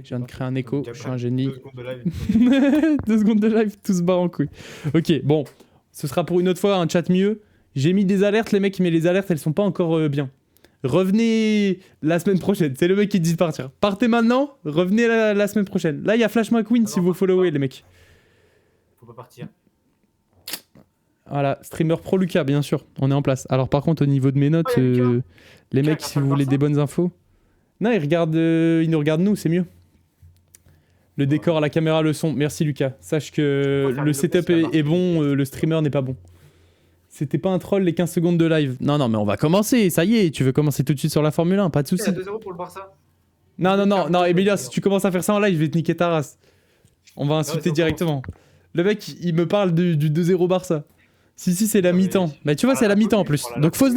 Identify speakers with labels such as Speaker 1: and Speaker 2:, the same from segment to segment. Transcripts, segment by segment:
Speaker 1: Je viens de créer un écho, je suis un génie.
Speaker 2: 2 secondes de live.
Speaker 1: 2 secondes de live, tout se barre en couille. Ok, bon, ce sera pour une autre fois un chat mieux. J'ai mis des alertes, les mecs, mais les alertes, elles sont pas encore bien. Revenez la semaine prochaine. C'est le mec qui dit de partir. Partez maintenant, revenez la semaine prochaine. Là, il y a Flash McQueen si vous followez, les mecs.
Speaker 2: Faut pas partir.
Speaker 1: Voilà, streamer pro Lucas, bien sûr, on est en place. Alors, par contre, au niveau de mes notes,
Speaker 2: Oh, y a Lucas.
Speaker 1: les
Speaker 2: Lucas,
Speaker 1: mecs,
Speaker 2: il
Speaker 1: si
Speaker 2: regarde
Speaker 1: vous
Speaker 2: pas
Speaker 1: voulez
Speaker 2: le
Speaker 1: des
Speaker 2: Barça
Speaker 1: bonnes infos. Non, ils nous regardent nous, c'est mieux. Le décor, la caméra, le son. Merci Lucas. Sache que le setup est bon, le streamer n'est pas bon. C'était pas un troll les 15 secondes de live. Non, non, mais on va commencer, ça y est. Tu veux commencer tout de suite sur la Formule 1, pas de
Speaker 2: Il y
Speaker 1: soucis.
Speaker 2: a 2-0 pour le Barça.
Speaker 1: Non, Emilia, si tu commences à faire ça en live, je vais te niquer ta race. On va insulter directement. Le mec, il me parle du 2-0 Barça. Si, c'est la mi-temps. Bah, tu vois, c'est la mi-temps en plus. Donc, faut se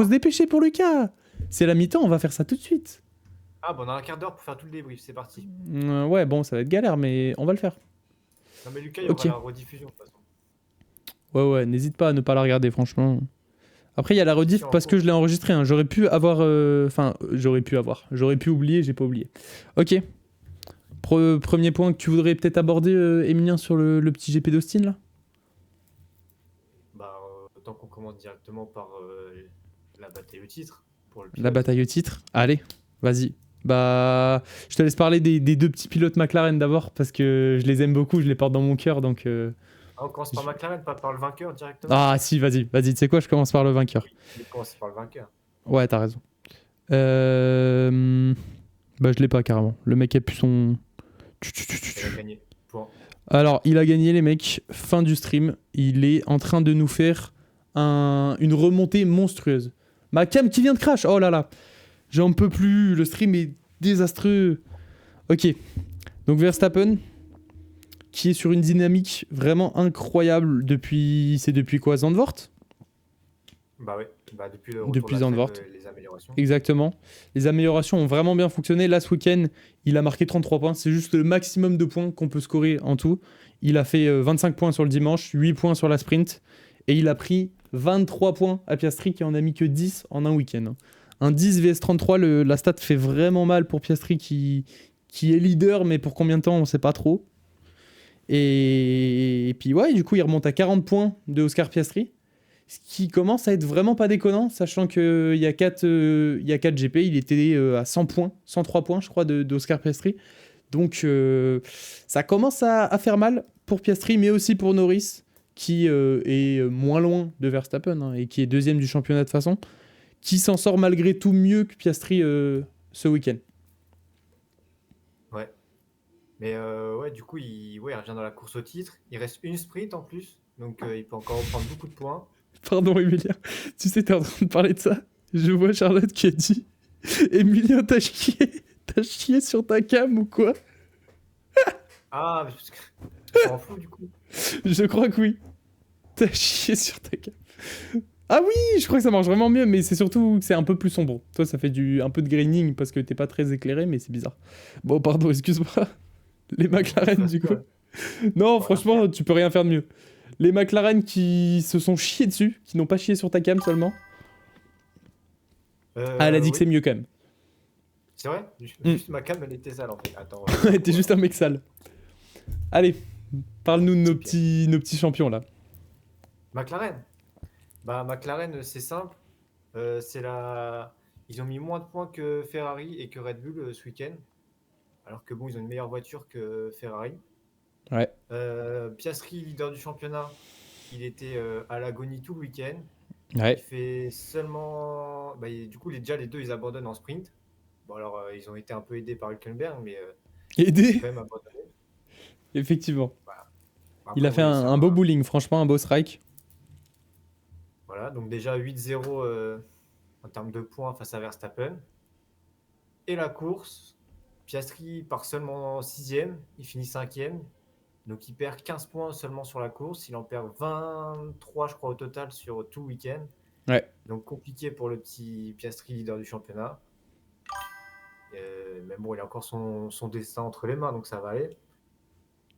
Speaker 1: dépêcher pour Lucas. C'est la mi-temps, on va faire ça tout de suite.
Speaker 2: Ah, bon, on a un quart d'heure pour faire tout le débrief, c'est parti.
Speaker 1: Ouais, bon, ça va être galère, mais on va le faire.
Speaker 2: Non, mais Lucas, il y aura la rediffusion de toute façon.
Speaker 1: Ouais, n'hésite pas à ne pas la regarder, franchement. Après, il y a la rediff parce que je l'ai enregistré. Hein. J'aurais pu avoir. Enfin, j'aurais pu oublier, j'ai pas oublié. Ok. Premier point que tu voudrais peut-être aborder, Emilien, sur le petit GP d'Austin, là.
Speaker 2: Bah, autant qu'on commence directement par la bataille au titre.
Speaker 1: La bataille au titre. Allez, vas-y. Bah, je te laisse parler des deux petits pilotes McLaren d'abord parce que je les aime beaucoup, je les porte dans mon cœur, donc.
Speaker 2: Ah, on commence par McLaren, pas par le vainqueur directement.
Speaker 1: Ah si, vas-y, tu sais quoi, je commence par le vainqueur.
Speaker 2: Il commence par le vainqueur.
Speaker 1: Ouais, t'as raison. Bah, je l'ai pas carrément. Le mec a pu son.
Speaker 2: Il a gagné. Point.
Speaker 1: Alors, il a gagné, les mecs. Fin du stream. Il est en train de nous faire une remontée monstrueuse. Ma cam qui vient de crash. Oh là là. J'en peux plus. Le stream est désastreux. Ok. Donc, Verstappen, qui est sur une dynamique vraiment incroyable depuis. C'est depuis quoi, Zandvoort?
Speaker 2: Bah oui. Bah,
Speaker 1: depuis Zandvoort.
Speaker 2: Les améliorations.
Speaker 1: Exactement. Les améliorations ont vraiment bien fonctionné. Là, ce week-end, il a marqué 33 points. C'est juste le maximum de points qu'on peut scorer en tout. Il a fait 25 points sur le dimanche, 8 points sur la sprint. Et il a pris 23 points à Piastri, qui en a mis que 10 en un week-end. Un 10 vs 33, la stat fait vraiment mal pour Piastri, qui est leader, mais pour combien de temps, on ne sait pas trop. Et puis, ouais, du coup, il remonte à 40 points de Oscar Piastri. Ce qui commence à être vraiment pas déconnant, sachant qu'il y a 4 GP, il était à 100 points, 103 points, je crois, d'Oscar Piastri. Donc, ça commence à faire mal pour Piastri, mais aussi pour Norris, qui est moins loin de Verstappen, hein, et qui est deuxième du championnat de toute façon, qui s'en sort malgré tout mieux que Piastri ce week-end.
Speaker 2: Ouais. Mais ouais, du coup, il revient dans la course au titre. Il reste une sprint en plus, donc il peut encore prendre beaucoup de points.
Speaker 1: Pardon, Emilien. Tu sais, t'es en train de parler de ça. Je vois Charlotte qui a dit Emilien, t'as chié sur ta cam ou quoi?
Speaker 2: Ah, parce que tu t'en fous du coup.
Speaker 1: Je crois que oui. T'as chié sur ta cam. Ah oui, je crois que ça marche vraiment mieux, mais c'est surtout que c'est un peu plus sombre. Toi, ça fait un peu de graining parce que t'es pas très éclairé, mais c'est bizarre. Bon, pardon, excuse-moi. Les McLaren, du coup. Non, franchement, tu peux rien faire de mieux. Les McLaren qui se sont chiés dessus, qui n'ont pas chié sur ta cam seulement. Ah, elle a dit que c'est mieux quand même.
Speaker 2: C'est vrai? Juste ma cam, elle était sale en fait. Attends.
Speaker 1: T'es juste un mec sale. Allez, parle-nous de nos petits champions là.
Speaker 2: McLaren. Bah, McLaren, c'est simple. Ils ont mis moins de points que Ferrari et que Red Bull ce week-end. Alors que bon, ils ont une meilleure voiture que Ferrari.
Speaker 1: Ouais.
Speaker 2: Piastri, leader du championnat, il était à l'agonie tout le week-end.
Speaker 1: Ouais.
Speaker 2: Il fait seulement. Bah, du coup, les deux, ils abandonnent en sprint. Bon, alors, ils ont été un peu aidés par Hülkenberg, mais.
Speaker 1: Aidés
Speaker 2: quand même abandonné.
Speaker 1: Effectivement.
Speaker 2: Voilà. Après,
Speaker 1: il a fait un beau bowling, franchement, un beau strike.
Speaker 2: Voilà, donc déjà 8-0 en termes de points face à Verstappen. Et la course, Piastri part seulement 6ème, il finit 5ème. Donc il perd 15 points seulement sur la course. Il en perd 23, je crois, au total sur tout le week-end.
Speaker 1: Ouais.
Speaker 2: Donc compliqué pour le petit Piastri, leader du championnat. Mais bon, il a encore son destin entre les mains, donc ça va aller.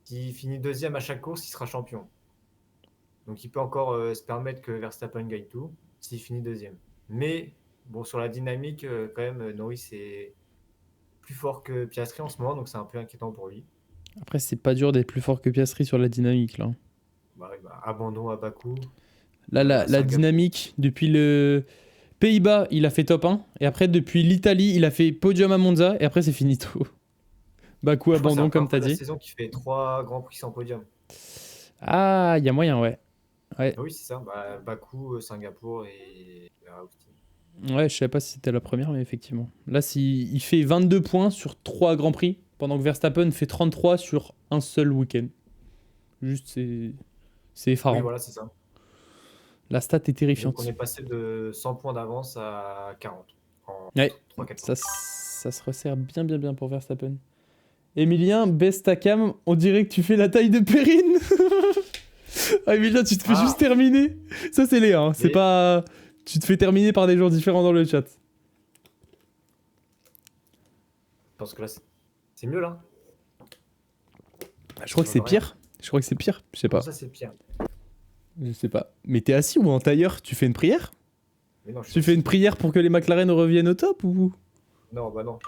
Speaker 2: S'il finit 2ème à chaque course, il sera champion. Donc il peut encore se permettre que Verstappen gagne tout s'il finit 2ème. Mais bon, sur la dynamique, quand même, Norris est plus fort que Piastri en ce moment, donc c'est un peu inquiétant pour lui.
Speaker 1: Après, c'est pas dur d'être plus fort que Piastri sur la dynamique, là.
Speaker 2: Bah, oui, bah, abandon à Bakou.
Speaker 1: Là, la
Speaker 2: Singapour.
Speaker 1: dynamique, depuis le Pays-Bas, il a fait top 1. Et après, depuis l'Italie, il a fait podium à Monza. Et après, c'est finito. Bakou,
Speaker 2: Je crois que c'est
Speaker 1: abandon,
Speaker 2: la
Speaker 1: comme
Speaker 2: première
Speaker 1: t'as
Speaker 2: fois de la
Speaker 1: dit.
Speaker 2: saison qui fait 3 grands prix sans podium.
Speaker 1: Ah, il y a moyen, ouais. Ouais,
Speaker 2: Ah oui, c'est ça. Bah, Bakou, Singapour et Austin.
Speaker 1: ouais, je savais pas si c'était la première, mais effectivement. Là, il fait 22 points sur 3 Grands Prix, pendant que Verstappen fait 33 sur un seul week-end. Juste, c'est
Speaker 2: Oui,
Speaker 1: effarant.
Speaker 2: voilà, c'est ça.
Speaker 1: La stat est
Speaker 2: Donc
Speaker 1: terrifiante.
Speaker 2: on est passé de 100 points d'avance à 40 en
Speaker 1: Ouais,
Speaker 2: 3-4
Speaker 1: ça,
Speaker 2: ans.
Speaker 1: ça se resserre bien pour Verstappen. Emilien, baisse ta cam, on dirait que tu fais la taille de Perrine. Ah, Emilien, tu te fais juste terminer. Ça, c'est Léa, hein. C'est
Speaker 2: Mais-
Speaker 1: pas. Tu te fais terminer par des gens différents dans le chat.
Speaker 2: Je pense que là, c'est mieux là.
Speaker 1: Je crois que c'est pire. Je crois que c'est pire. Je sais pas.
Speaker 2: Ça, c'est pire.
Speaker 1: Je sais pas. Mais t'es assis ou en tailleur? Tu fais une prière?
Speaker 2: Mais non,
Speaker 1: Tu fais une prière pour que les McLaren reviennent au top ou?
Speaker 2: Non, bah non.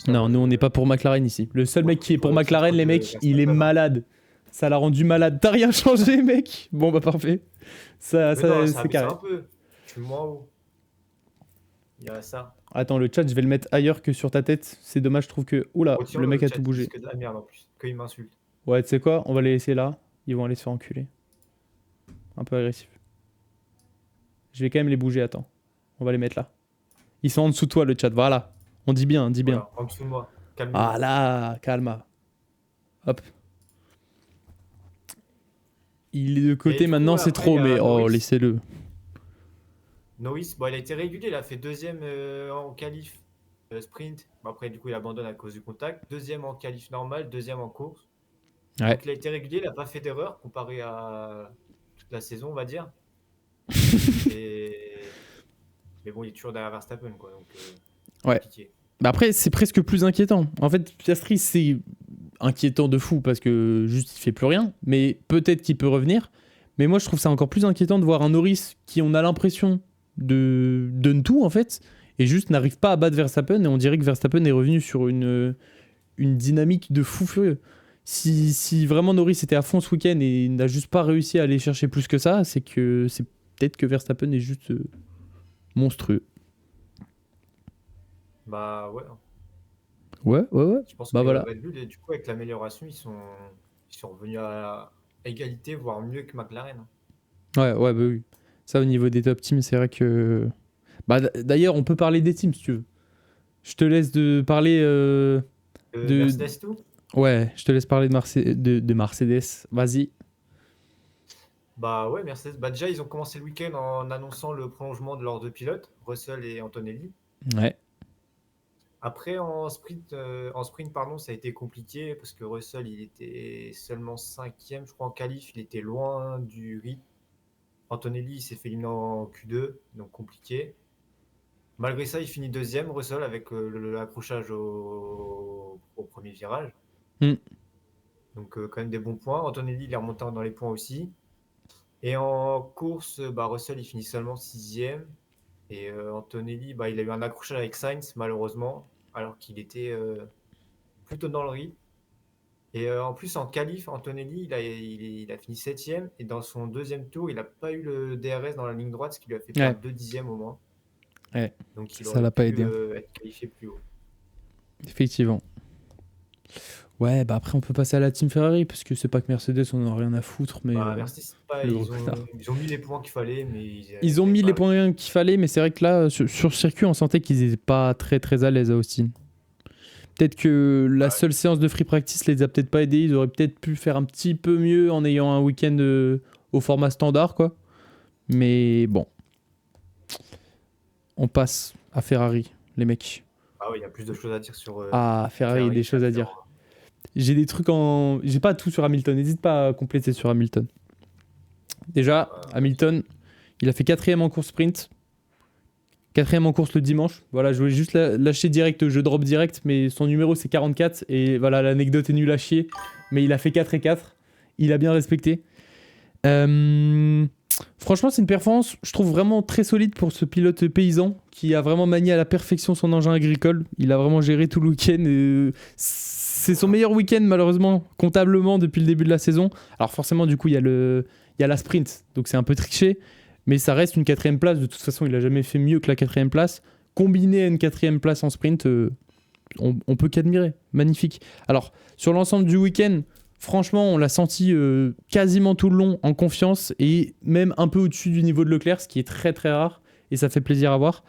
Speaker 1: Non, nous on n'est pas pour McLaren ici. Le seul mec qui est pour McLaren, les mecs, il est malade. Ça l'a rendu malade. T'as rien changé, mec? Bon, bah parfait. Ça,
Speaker 2: Mais non,
Speaker 1: c'est carré.
Speaker 2: un peu. Je suis moins haut. Il y a ça.
Speaker 1: Attends, le chat, je vais le mettre ailleurs que sur ta tête. C'est dommage, je trouve que. Oula,
Speaker 2: Retire
Speaker 1: le mec a
Speaker 2: chat,
Speaker 1: tout bougé.
Speaker 2: C'est que de la merde en plus. Qu'il m'insulte.
Speaker 1: Ouais, tu sais quoi? On va les laisser là. Ils vont aller se faire enculer. Un peu agressif. Je vais quand même les bouger, attends. On va les mettre là. Ils sont en dessous de toi, le chat. Voilà. On dit bien, dis bien.
Speaker 2: Voilà, en dessous de moi. Calme-toi.
Speaker 1: Ah là, calma. Hop. Il est de côté
Speaker 2: du coup,
Speaker 1: maintenant, c'est
Speaker 2: après,
Speaker 1: trop,
Speaker 2: il y a
Speaker 1: mais oh,
Speaker 2: Norris.
Speaker 1: laissez-le.
Speaker 2: Norris, bon, il a été régulier. Il a fait deuxième en qualif sprint. Bon, après, du coup, il abandonne à cause du contact. Deuxième en qualif normal, deuxième en course.
Speaker 1: Ouais.
Speaker 2: Donc, il a été régulier. Il n'a pas fait d'erreur comparé à toute la saison, on va dire. Mais bon, il est toujours derrière Verstappen, quoi. Donc,
Speaker 1: Ouais.
Speaker 2: compliqué.
Speaker 1: Bah après, c'est presque plus inquiétant. En fait, Piastri, c'est inquiétant de fou parce que juste il fait plus rien. Mais peut-être qu'il peut revenir. Mais moi, je trouve ça encore plus inquiétant de voir un Norris qui, on a l'impression, donne tout en fait. Et juste n'arrive pas à battre Verstappen. Et on dirait que Verstappen est revenu sur une dynamique de fou furieux. Si vraiment Norris était à fond ce week-end et n'a juste pas réussi à aller chercher plus que ça, c'est peut-être que Verstappen est juste monstrueux.
Speaker 2: Bah, ouais.
Speaker 1: Ouais.
Speaker 2: Je pense
Speaker 1: Bah
Speaker 2: que
Speaker 1: voilà.
Speaker 2: Red Bull, et du coup, avec l'amélioration, ils sont revenus à égalité, voire mieux que McLaren.
Speaker 1: Ouais, bah oui. Ça, au niveau des top teams, c'est vrai que. Bah, d'ailleurs, on peut parler des teams si tu veux. Je te laisse de parler.
Speaker 2: Mercedes, tout.
Speaker 1: Ouais, je te laisse parler de Mercedes. Vas-y.
Speaker 2: Bah ouais, Mercedes. Bah déjà, ils ont commencé le week-end en annonçant le prolongement de leurs deux pilotes, Russell et Antonelli.
Speaker 1: Ouais.
Speaker 2: Après, en sprint, pardon, ça a été compliqué parce que Russell, il était seulement 5e, je crois, en qualif. Il était loin du rythme. Antonelli, il s'est fait éliminer en Q2, donc compliqué. Malgré ça, il finit deuxième, Russell, avec l'accrochage au premier virage.
Speaker 1: Mm.
Speaker 2: Donc, quand même des bons points. Antonelli, il est remonté dans les points aussi. Et en course, bah, Russell, il finit seulement 6e. Et Antonelli, bah, il a eu un accrochage avec Sainz, malheureusement, alors qu'il était plutôt dans le rythme. Et en plus, en qualif, Antonelli, il a fini 7e. Et dans son deuxième tour, il n'a pas eu le DRS dans la ligne droite, ce qui lui a fait perdre 2 dixièmes au moins.
Speaker 1: Ouais.
Speaker 2: Donc, il
Speaker 1: Ça
Speaker 2: aurait
Speaker 1: l'a pas
Speaker 2: pu
Speaker 1: aidé.
Speaker 2: être qualifié plus haut.
Speaker 1: Effectivement. Ouais, bah après, on peut passer à la team Ferrari parce que c'est pas que Mercedes, on en a rien à foutre. Mais
Speaker 2: Bah, merci, ils ont mis les points qu'il fallait, mais
Speaker 1: ils ont mis
Speaker 2: pas
Speaker 1: les points qu'il fallait, mais c'est vrai que là, sur le circuit, on sentait qu'ils étaient pas très à l'aise à Austin. Peut-être que la seule séance de free practice les a peut-être pas aidés. Ils auraient peut-être pu faire un petit peu mieux en ayant un week-end au format standard, quoi. Mais bon. On passe à Ferrari, les mecs.
Speaker 2: Ah oui, il y a plus de choses à dire sur
Speaker 1: Ferrari, des choses à dire. J'ai des trucs J'ai pas tout sur Hamilton. N'hésite pas à compléter sur Hamilton. Déjà, Hamilton, il a fait 4e en course sprint. 4e en course le dimanche. Voilà, je voulais juste lâcher direct, je drop direct, mais son numéro c'est 44. Et voilà, l'anecdote est nulle à chier. Mais il a fait 4 et 4. Il a bien respecté. Franchement, c'est une performance, je trouve vraiment très solide pour ce pilote paysan qui a vraiment manié à la perfection son engin agricole. Il a vraiment géré tout le week-end. C'est son meilleur week-end, malheureusement, comptablement, depuis le début de la saison. Alors, forcément, du coup, il y a la sprint, donc c'est un peu triché, mais ça reste une 4ème place. De toute façon, il n'a jamais fait mieux que la 4ème place. Combiné à une 4ème place en sprint, on peut qu'admirer. Magnifique. Alors, sur l'ensemble du week-end, franchement, on l'a senti quasiment tout le long en confiance et même un peu au-dessus du niveau de Leclerc, ce qui est très très rare et ça fait plaisir à voir.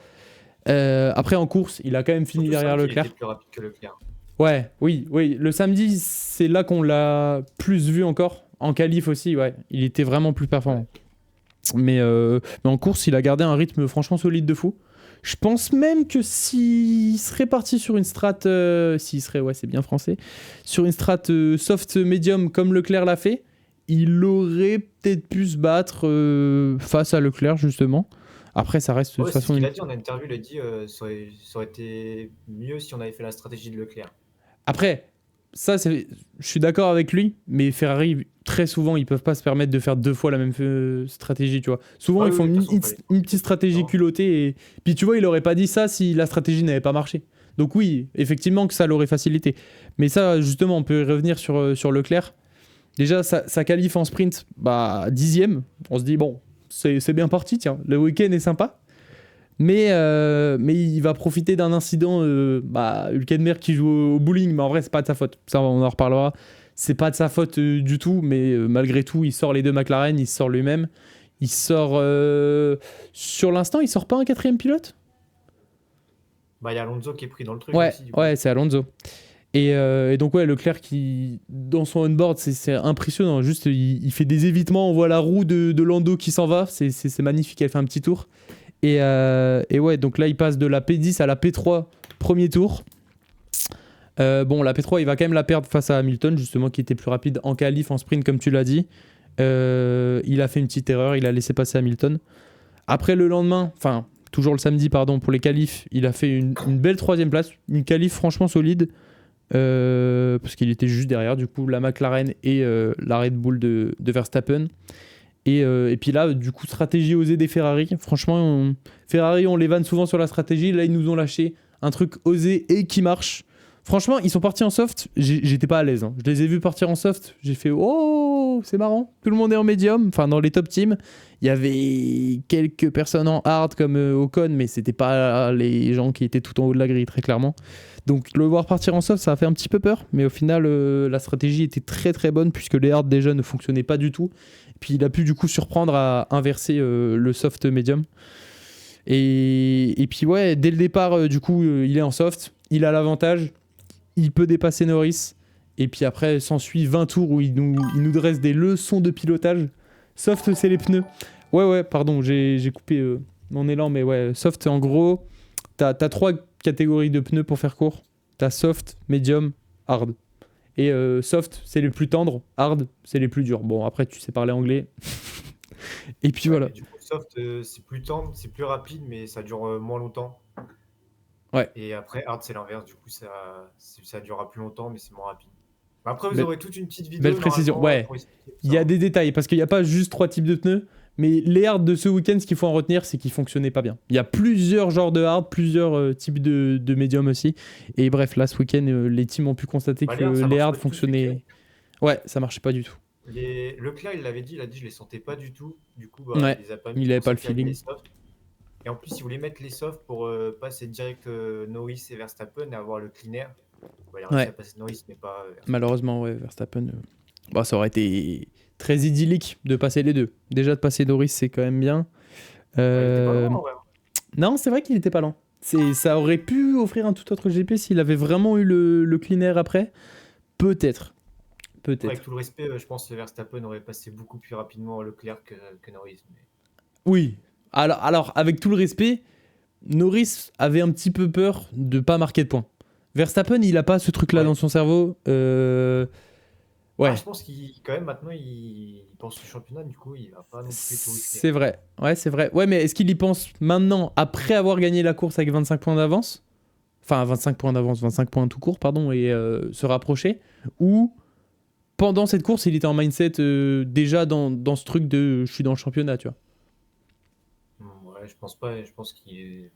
Speaker 1: Après, en course, il a quand même fini derrière Leclerc.
Speaker 2: Il était plus rapide que Leclerc.
Speaker 1: Ouais, oui. Le samedi, c'est là qu'on l'a plus vu encore. En qualif aussi, ouais. Il était vraiment plus performant. Mais en course, il a gardé un rythme franchement solide de fou. Je pense même que s'il serait parti sur une strat, c'est bien français, sur une strat soft medium comme Leclerc l'a fait, il aurait peut-être pu se battre face à Leclerc justement. Après, ça reste de toute façon.
Speaker 2: Il a dit en interview, il a dit ça aurait été mieux si on avait fait la stratégie de Leclerc.
Speaker 1: Après, je suis d'accord avec lui, mais Ferrari, très souvent, ils peuvent pas se permettre de faire 2 fois la même stratégie, tu vois. Souvent, ils font une petite stratégie culottée, et puis tu vois, il aurait pas dit ça si la stratégie n'avait pas marché. Donc oui, effectivement que ça l'aurait facilité. Mais ça, justement, on peut y revenir sur Leclerc. Déjà, sa qualif en sprint, 10ème. On se dit, bon, c'est bien parti, tiens, le week-end est sympa. Mais il va profiter d'un incident. Hülkenberg qui joue au bowling, mais en vrai, c'est pas de sa faute. Ça, on en reparlera. C'est pas de sa faute du tout, mais malgré tout, il sort les 2 McLaren, il sort lui-même. Il sort. Sur l'instant, il sort pas un 4ème pilote ?
Speaker 2: Il y a Alonso qui est pris dans le truc
Speaker 1: ouais,
Speaker 2: aussi. Du coup.
Speaker 1: Ouais, c'est Alonso. Et donc, ouais, Leclerc, qui, dans son on-board, c'est impressionnant. Juste, il fait des évitements, on voit la roue de Lando qui s'en va. C'est magnifique, elle fait un petit tour. Et ouais, donc là, il passe de la P10 à la P3, premier tour. La P3, il va quand même la perdre face à Hamilton, justement, qui était plus rapide en qualif, en sprint, comme tu l'as dit. Il a fait une petite erreur, il a laissé passer Hamilton. Après, le lendemain, enfin, toujours le samedi, pardon, pour les qualifs, il a fait une belle 3ème place, une qualif franchement solide, parce qu'il était juste derrière, du coup, la McLaren et la Red Bull de Verstappen. Et puis là, du coup, stratégie osée des Ferrari. Franchement, Ferrari, on les vanne souvent sur la stratégie. Là, ils nous ont lâché un truc osé et qui marche. Franchement, ils sont partis en soft. J'étais pas à l'aise. Je les ai vus partir en soft. J'ai fait, oh, c'est marrant. Tout le monde est en médium. Enfin, dans les top teams, il y avait quelques personnes en hard comme Ocon, mais c'était pas les gens qui étaient tout en haut de la grille, très clairement. Donc, le voir partir en soft, ça a fait un petit peu peur. Mais au final, la stratégie était très très bonne puisque les hard déjà ne fonctionnaient pas du tout. Puis il a pu du coup surprendre à inverser le soft medium. Et puis ouais, dès le départ, du coup, il est en soft. Il a l'avantage. Il peut dépasser Norris. Et puis après, s'ensuit 20 tours où il nous dresse des leçons de pilotage. Soft, c'est les pneus. Ouais, pardon, j'ai coupé mon élan. Mais ouais, soft, en gros, t'as 3 catégories de pneus pour faire court. T'as soft, medium, hard. Et soft, c'est les plus tendres. Hard, c'est les plus durs. Bon, après, tu sais parler anglais. Et puis voilà.
Speaker 2: Du coup, soft, c'est plus tendre, c'est plus rapide, mais ça dure moins longtemps.
Speaker 1: Ouais.
Speaker 2: Et après, hard, c'est l'inverse. Du coup, ça durera plus longtemps, mais c'est moins rapide. Après, vous aurez toute une petite vidéo.
Speaker 1: Belle précision. Ouais. Il y a des détails, parce qu'il n'y a pas juste 3 types de pneus. Mais les hard de ce week-end, ce qu'il faut en retenir, c'est qu'ils ne fonctionnaient pas bien. Il y a plusieurs genres de hard, plusieurs types de médium aussi. Et bref, là, ce week-end, les teams ont pu constater que les hard fonctionnaient. Ouais, ça marchait pas du tout.
Speaker 2: Leclerc, il l'avait dit, je les sentais pas du tout. Du coup,
Speaker 1: ouais,
Speaker 2: il les a pas mis.
Speaker 1: Il n'avait pas le feeling.
Speaker 2: Et en plus, il voulait mettre les softs pour passer direct Norris et Verstappen et avoir le clean air. Il a réussi à passer Norris, mais pas Verstappen.
Speaker 1: Malheureusement, ouais, Verstappen. Ça aurait été très idyllique de passer les deux. Déjà, de passer Norris, c'est quand même bien.
Speaker 2: Il était pas lent, ouais.
Speaker 1: Non, c'est vrai qu'il était pas lent. Ça aurait pu offrir un tout autre GP s'il avait vraiment eu le clean air après. Peut-être.
Speaker 2: Avec tout le respect, je pense que Verstappen aurait passé beaucoup plus rapidement Leclerc que Norris. Mais...
Speaker 1: Oui. Alors, avec tout le respect, Norris avait un petit peu peur de pas marquer de points. Verstappen, il a pas ce truc-là dans son cerveau. Ouais.
Speaker 2: Je pense qu'il quand même maintenant il pense au championnat, du coup il va pas non plus tout risquer.
Speaker 1: C'est vrai. Ouais, c'est vrai. Ouais, mais est-ce qu'il y pense maintenant après avoir gagné la course avec 25 points d'avance ? Enfin, 25 points d'avance, 25 points tout court, pardon, et se rapprocher, ou pendant cette course, il était en mindset déjà dans ce truc de je suis dans le championnat, tu vois.
Speaker 2: Ouais, je pense pas. Je pense il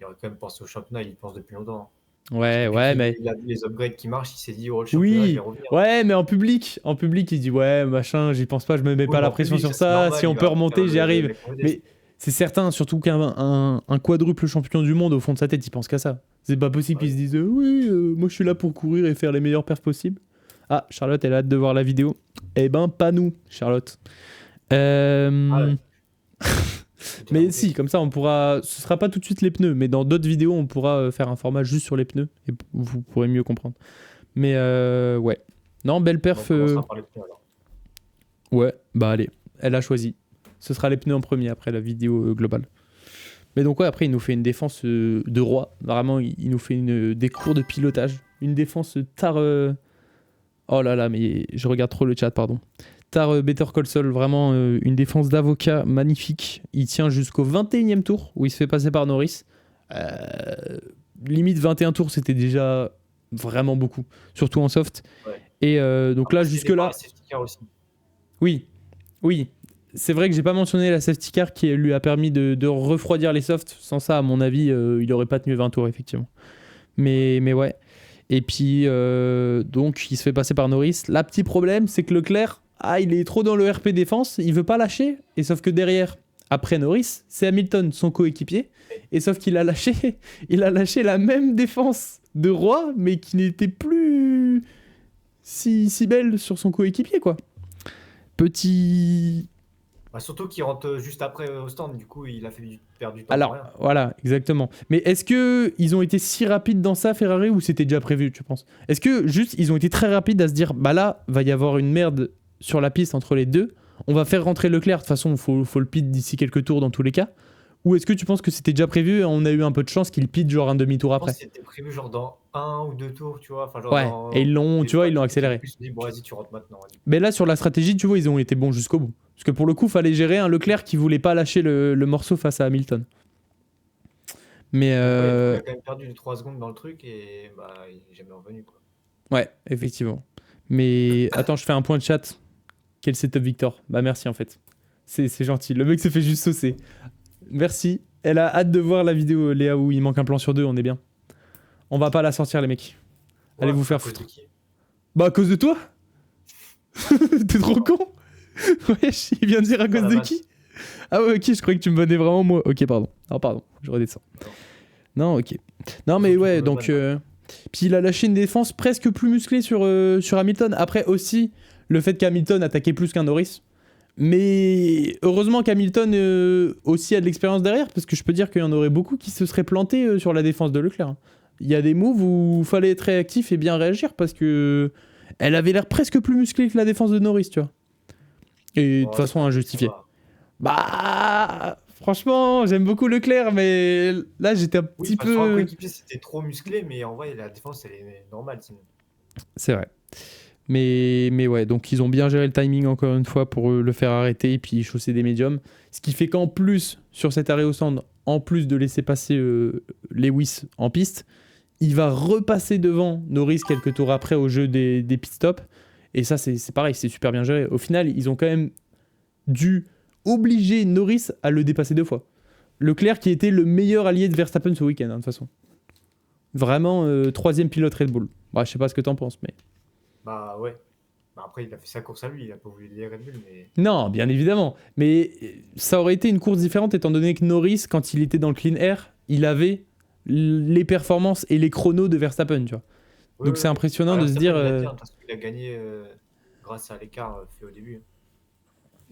Speaker 2: aurait quand même pensé au championnat. Il y pense depuis longtemps.
Speaker 1: Ouais,
Speaker 2: Depuis
Speaker 1: ouais, mais
Speaker 2: qu'il a vu les upgrades qui marchent, il s'est dit, oh, le championnat, je vais
Speaker 1: oui,
Speaker 2: revenir.
Speaker 1: ouais, mais en public, il dit ouais, machin, j'y pense pas, je me mets
Speaker 2: Oui,
Speaker 1: pas
Speaker 2: mais
Speaker 1: la
Speaker 2: en
Speaker 1: pression
Speaker 2: public,
Speaker 1: sur
Speaker 2: ça c'est
Speaker 1: ça. Si
Speaker 2: normal.
Speaker 1: on
Speaker 2: Il
Speaker 1: peut
Speaker 2: va faire
Speaker 1: remonter, j'y
Speaker 2: le
Speaker 1: arrive.
Speaker 2: mec modeste.
Speaker 1: Mais c'est certain, surtout qu'un quadruple champion du monde au fond de sa tête, il pense qu'à ça. C'est pas possible qu'il
Speaker 2: Ouais.
Speaker 1: se dise oui, moi je suis là pour courir et faire les meilleures perfs possibles. Ah, Charlotte, elle a hâte de voir la vidéo. Eh ben, pas nous, Charlotte.
Speaker 2: Ah
Speaker 1: Euh,
Speaker 2: ouais, tu t'es
Speaker 1: Mais
Speaker 2: rajouté.
Speaker 1: si, comme ça, on pourra. Ce sera pas tout de suite les pneus, mais dans d'autres vidéos, on pourra faire un format juste sur les pneus et vous pourrez mieux comprendre. Mais ouais. Non, belle
Speaker 2: Bon, on
Speaker 1: perf.
Speaker 2: commencera par les pneus alors.
Speaker 1: Ouais, bah allez, elle a choisi. Ce sera les pneus en premier après la vidéo globale. Mais donc ouais, après il nous fait une défense de roi. Vraiment, il nous fait des cours de pilotage. Une défense tar... Oh là là, mais je regarde trop le chat, pardon. Tar Better Call Saul, vraiment une défense d'avocat magnifique. Il tient jusqu'au 21e tour où il se fait passer par Norris. Euh, Limite 21 tours, c'était déjà vraiment beaucoup. Surtout en soft.
Speaker 2: Ouais.
Speaker 1: Et donc là,
Speaker 2: Après, c'est dépend
Speaker 1: jusque-là...
Speaker 2: la safety car aussi.
Speaker 1: Oui, oui. C'est vrai que j'ai pas mentionné la safety car qui lui a permis de refroidir les softs. Sans ça, à mon avis, il aurait pas tenu 20 tours, effectivement. Mais ouais. Et puis, donc, il se fait passer par Norris. La petit problème, c'est que Leclerc, il est trop dans le RP défense, il veut pas lâcher. Et sauf que derrière, après Norris, c'est Hamilton, son coéquipier. Et sauf qu'il a lâché, il a lâché la même défense de roi, mais qui n'était plus si belle sur son coéquipier, quoi. Petit.
Speaker 2: Bah, surtout qu'il rentre juste après au stand. Du coup, il a fait perdre du temps pour
Speaker 1: Alors,
Speaker 2: rien.
Speaker 1: voilà, exactement. Mais est-ce que ils ont été si rapides dans ça, Ferrari, ou c'était déjà prévu, tu penses? Est-ce que juste ils ont été très rapides à se dire, bah là, va y avoir une merde sur la piste entre les deux, on va faire rentrer Leclerc, de toute façon, faut le pit d'ici quelques tours dans tous les cas. Ou est-ce que tu penses que c'était déjà prévu et on a eu un peu de chance qu'il pit genre un demi-tour
Speaker 2: Je pense
Speaker 1: après?
Speaker 2: que c'était prévu genre dans 1 ou 2 tours, tu vois. Enfin, genre
Speaker 1: Ouais, et ils l'ont,
Speaker 2: des
Speaker 1: tu vois,
Speaker 2: fois,
Speaker 1: ils l'ont
Speaker 2: les équipes
Speaker 1: accéléré.
Speaker 2: se disent, bon, vas-y, tu rentres maintenant. Vas-y.
Speaker 1: Mais là, sur la stratégie, tu vois, ils ont été bons jusqu'au bout. Parce que pour le coup, fallait gérer un Leclerc qui voulait pas lâcher le morceau face à Hamilton. Mais
Speaker 2: Ouais, du coup, il a quand même perdu 3 secondes dans le truc et bah, il n'est jamais revenu, quoi.
Speaker 1: ouais, effectivement. Mais attends, je fais un point de chat. Quel setup Victor? Bah merci en fait. C'est gentil. Le mec se fait juste saucer. Merci. Elle a hâte de voir la vidéo, Léa, où il manque un plan sur deux, on est bien. On va pas la sortir, les mecs. Allez
Speaker 2: Ouais,
Speaker 1: vous
Speaker 2: à
Speaker 1: faire
Speaker 2: cause de
Speaker 1: foutre.
Speaker 2: qui?
Speaker 1: Bah à cause de toi. T'es trop con. Wesh, il vient de dire à cause
Speaker 2: la
Speaker 1: de
Speaker 2: base.
Speaker 1: qui? Ah ouais, ok, je croyais que tu me bannais vraiment moi. Ok, pardon. Ah pardon, je redescends. Non, ok. Non mais
Speaker 2: Faut que tu
Speaker 1: ouais,
Speaker 2: me
Speaker 1: donc...
Speaker 2: bannes.
Speaker 1: Puis il a lâché une défense presque plus musclée sur Hamilton. Après aussi, le fait qu'Hamilton attaquait plus qu'un Norris. Mais heureusement qu'Hamilton aussi a de l'expérience derrière, parce que je peux dire qu'il y en aurait beaucoup qui se seraient plantés sur la défense de Leclerc. Il y a des moves où il fallait être réactif et bien réagir, parce que elle avait l'air presque plus musclée que la défense de Norris, tu vois. Et de toute
Speaker 2: Bon,
Speaker 1: façon
Speaker 2: ça
Speaker 1: injustifiée.
Speaker 2: va.
Speaker 1: Bah, franchement, j'aime beaucoup Leclerc, mais là j'étais un
Speaker 2: Oui,
Speaker 1: petit
Speaker 2: enfin, sur un
Speaker 1: peu...
Speaker 2: coéquipier, c'était trop musclé, mais en vrai, la défense, elle est normale, sinon.
Speaker 1: C'est vrai. Mais ouais, donc ils ont bien géré le timing encore une fois pour le faire arrêter et puis chausser des médiums. Ce qui fait qu'en plus, sur cet arrêt au stand, en plus de laisser passer Lewis en piste, il va repasser devant Norris quelques tours après au jeu des pit stops. Et ça, c'est pareil, c'est super bien géré. Au final, ils ont quand même dû obliger Norris à le dépasser 2 fois. Leclerc qui était le meilleur allié de Verstappen ce week-end, de toute façon. Vraiment, troisième pilote Red Bull. Bah, je sais pas ce que t'en penses, mais...
Speaker 2: Bah ouais. Bah, après, il a fait sa course à lui, il a pas voulu les Red Bull, mais.
Speaker 1: Non, bien évidemment. Mais ça aurait été une course différente étant donné que Norris, quand il était dans le clean air, il avait les performances et les chronos de Verstappen, tu vois.
Speaker 2: Ouais,
Speaker 1: Donc
Speaker 2: ouais,
Speaker 1: c'est
Speaker 2: ouais.
Speaker 1: impressionnant
Speaker 2: Bah,
Speaker 1: de se dire,
Speaker 2: Verstappen, il a dit, hein, parce qu'il a gagné grâce à l'écart fait au début.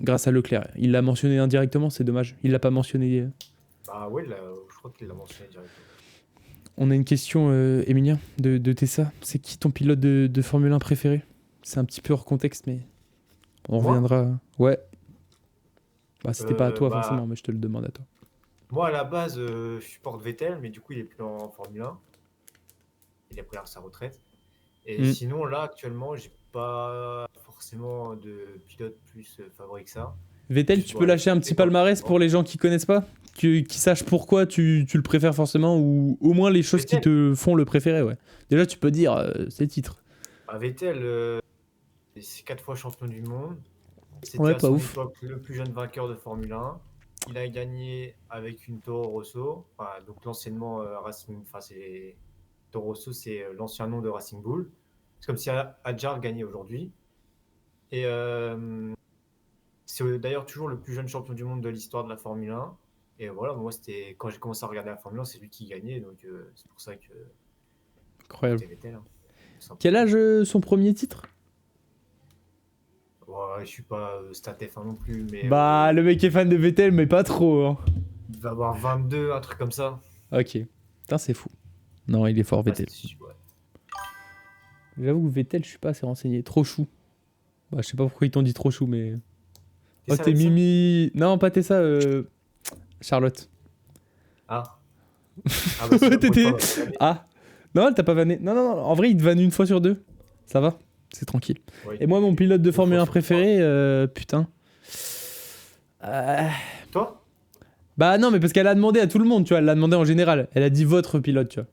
Speaker 1: grâce à Leclerc, il l'a mentionné indirectement, c'est dommage. Il l'a pas mentionné.
Speaker 2: Bah ouais, là, je crois qu'il l'a mentionné directement.
Speaker 1: On a une question, Emilien, de Tessa. C'est qui ton pilote de Formule 1 préféré? C'est un petit peu hors contexte, mais on
Speaker 2: Moi
Speaker 1: reviendra. Ouais. Bah, c'était pas à toi
Speaker 2: bah,
Speaker 1: forcément, mais je te le demande à toi.
Speaker 2: moi, à la base, je supporte Vettel, mais du coup, il est plus en Formule 1. Il a pris sa retraite. Et
Speaker 1: Mm.
Speaker 2: sinon, là, actuellement, j'ai pas forcément de pilote plus favori que ça.
Speaker 1: Vettel,
Speaker 2: Juste,
Speaker 1: tu peux
Speaker 2: ouais,
Speaker 1: lâcher un petit
Speaker 2: c'est quand
Speaker 1: palmarès
Speaker 2: même.
Speaker 1: pour les gens qui connaissent pas, qui sachent pourquoi tu le préfères forcément, ou au moins les choses qui
Speaker 2: Vettel,
Speaker 1: te font le préférer, ouais. Déjà, tu peux dire ses titres.
Speaker 2: Vettel, c'est 4 fois champion du monde. C'était
Speaker 1: Ouais,
Speaker 2: à
Speaker 1: pas
Speaker 2: son
Speaker 1: ouf.
Speaker 2: époque le plus jeune vainqueur de Formule 1. il a gagné avec une Toro Rosso, enfin, donc l'anciennement Racing, enfin c'est Toro Rosso, c'est l'ancien nom de Racing Bull. C'est comme si Adjar gagnait aujourd'hui. Et c'est d'ailleurs toujours le plus jeune champion du monde de l'histoire de la Formule 1. Et voilà, moi c'était quand j'ai commencé à regarder la Formule 1, c'est lui qui gagnait, donc c'est pour ça que
Speaker 1: Incroyable.
Speaker 2: c'était Vettel. Hein,
Speaker 1: Quel âge son premier titre?
Speaker 2: Ouais, je suis pas stat F1 non plus, mais
Speaker 1: Bah, le mec est fan de Vettel, mais pas trop. Hein.
Speaker 2: il va avoir 22, un truc comme ça.
Speaker 1: Ok. Putain, c'est fou. Non, il est fort, Vettel.
Speaker 2: Ouais.
Speaker 1: J'avoue que Vettel, je suis pas assez renseigné. Trop chou. Bah, je sais pas pourquoi ils t'ont dit trop chou, mais. Oh, t'es Mimi. Non, pas Tessa, Charlotte.
Speaker 2: Ah. Ah, bah, c'est
Speaker 1: T'étais. Ah. Non, elle t'a pas vanné. Non, non, non. En vrai, il te vanne une fois sur deux. Ça va. C'est tranquille.
Speaker 2: Oui.
Speaker 1: Et moi, mon pilote de Formule 1 préféré, putain.
Speaker 2: Toi?
Speaker 1: Bah non, mais parce qu'elle a demandé à tout le monde, tu vois. Elle l'a demandé en général. Elle a dit votre pilote, tu vois.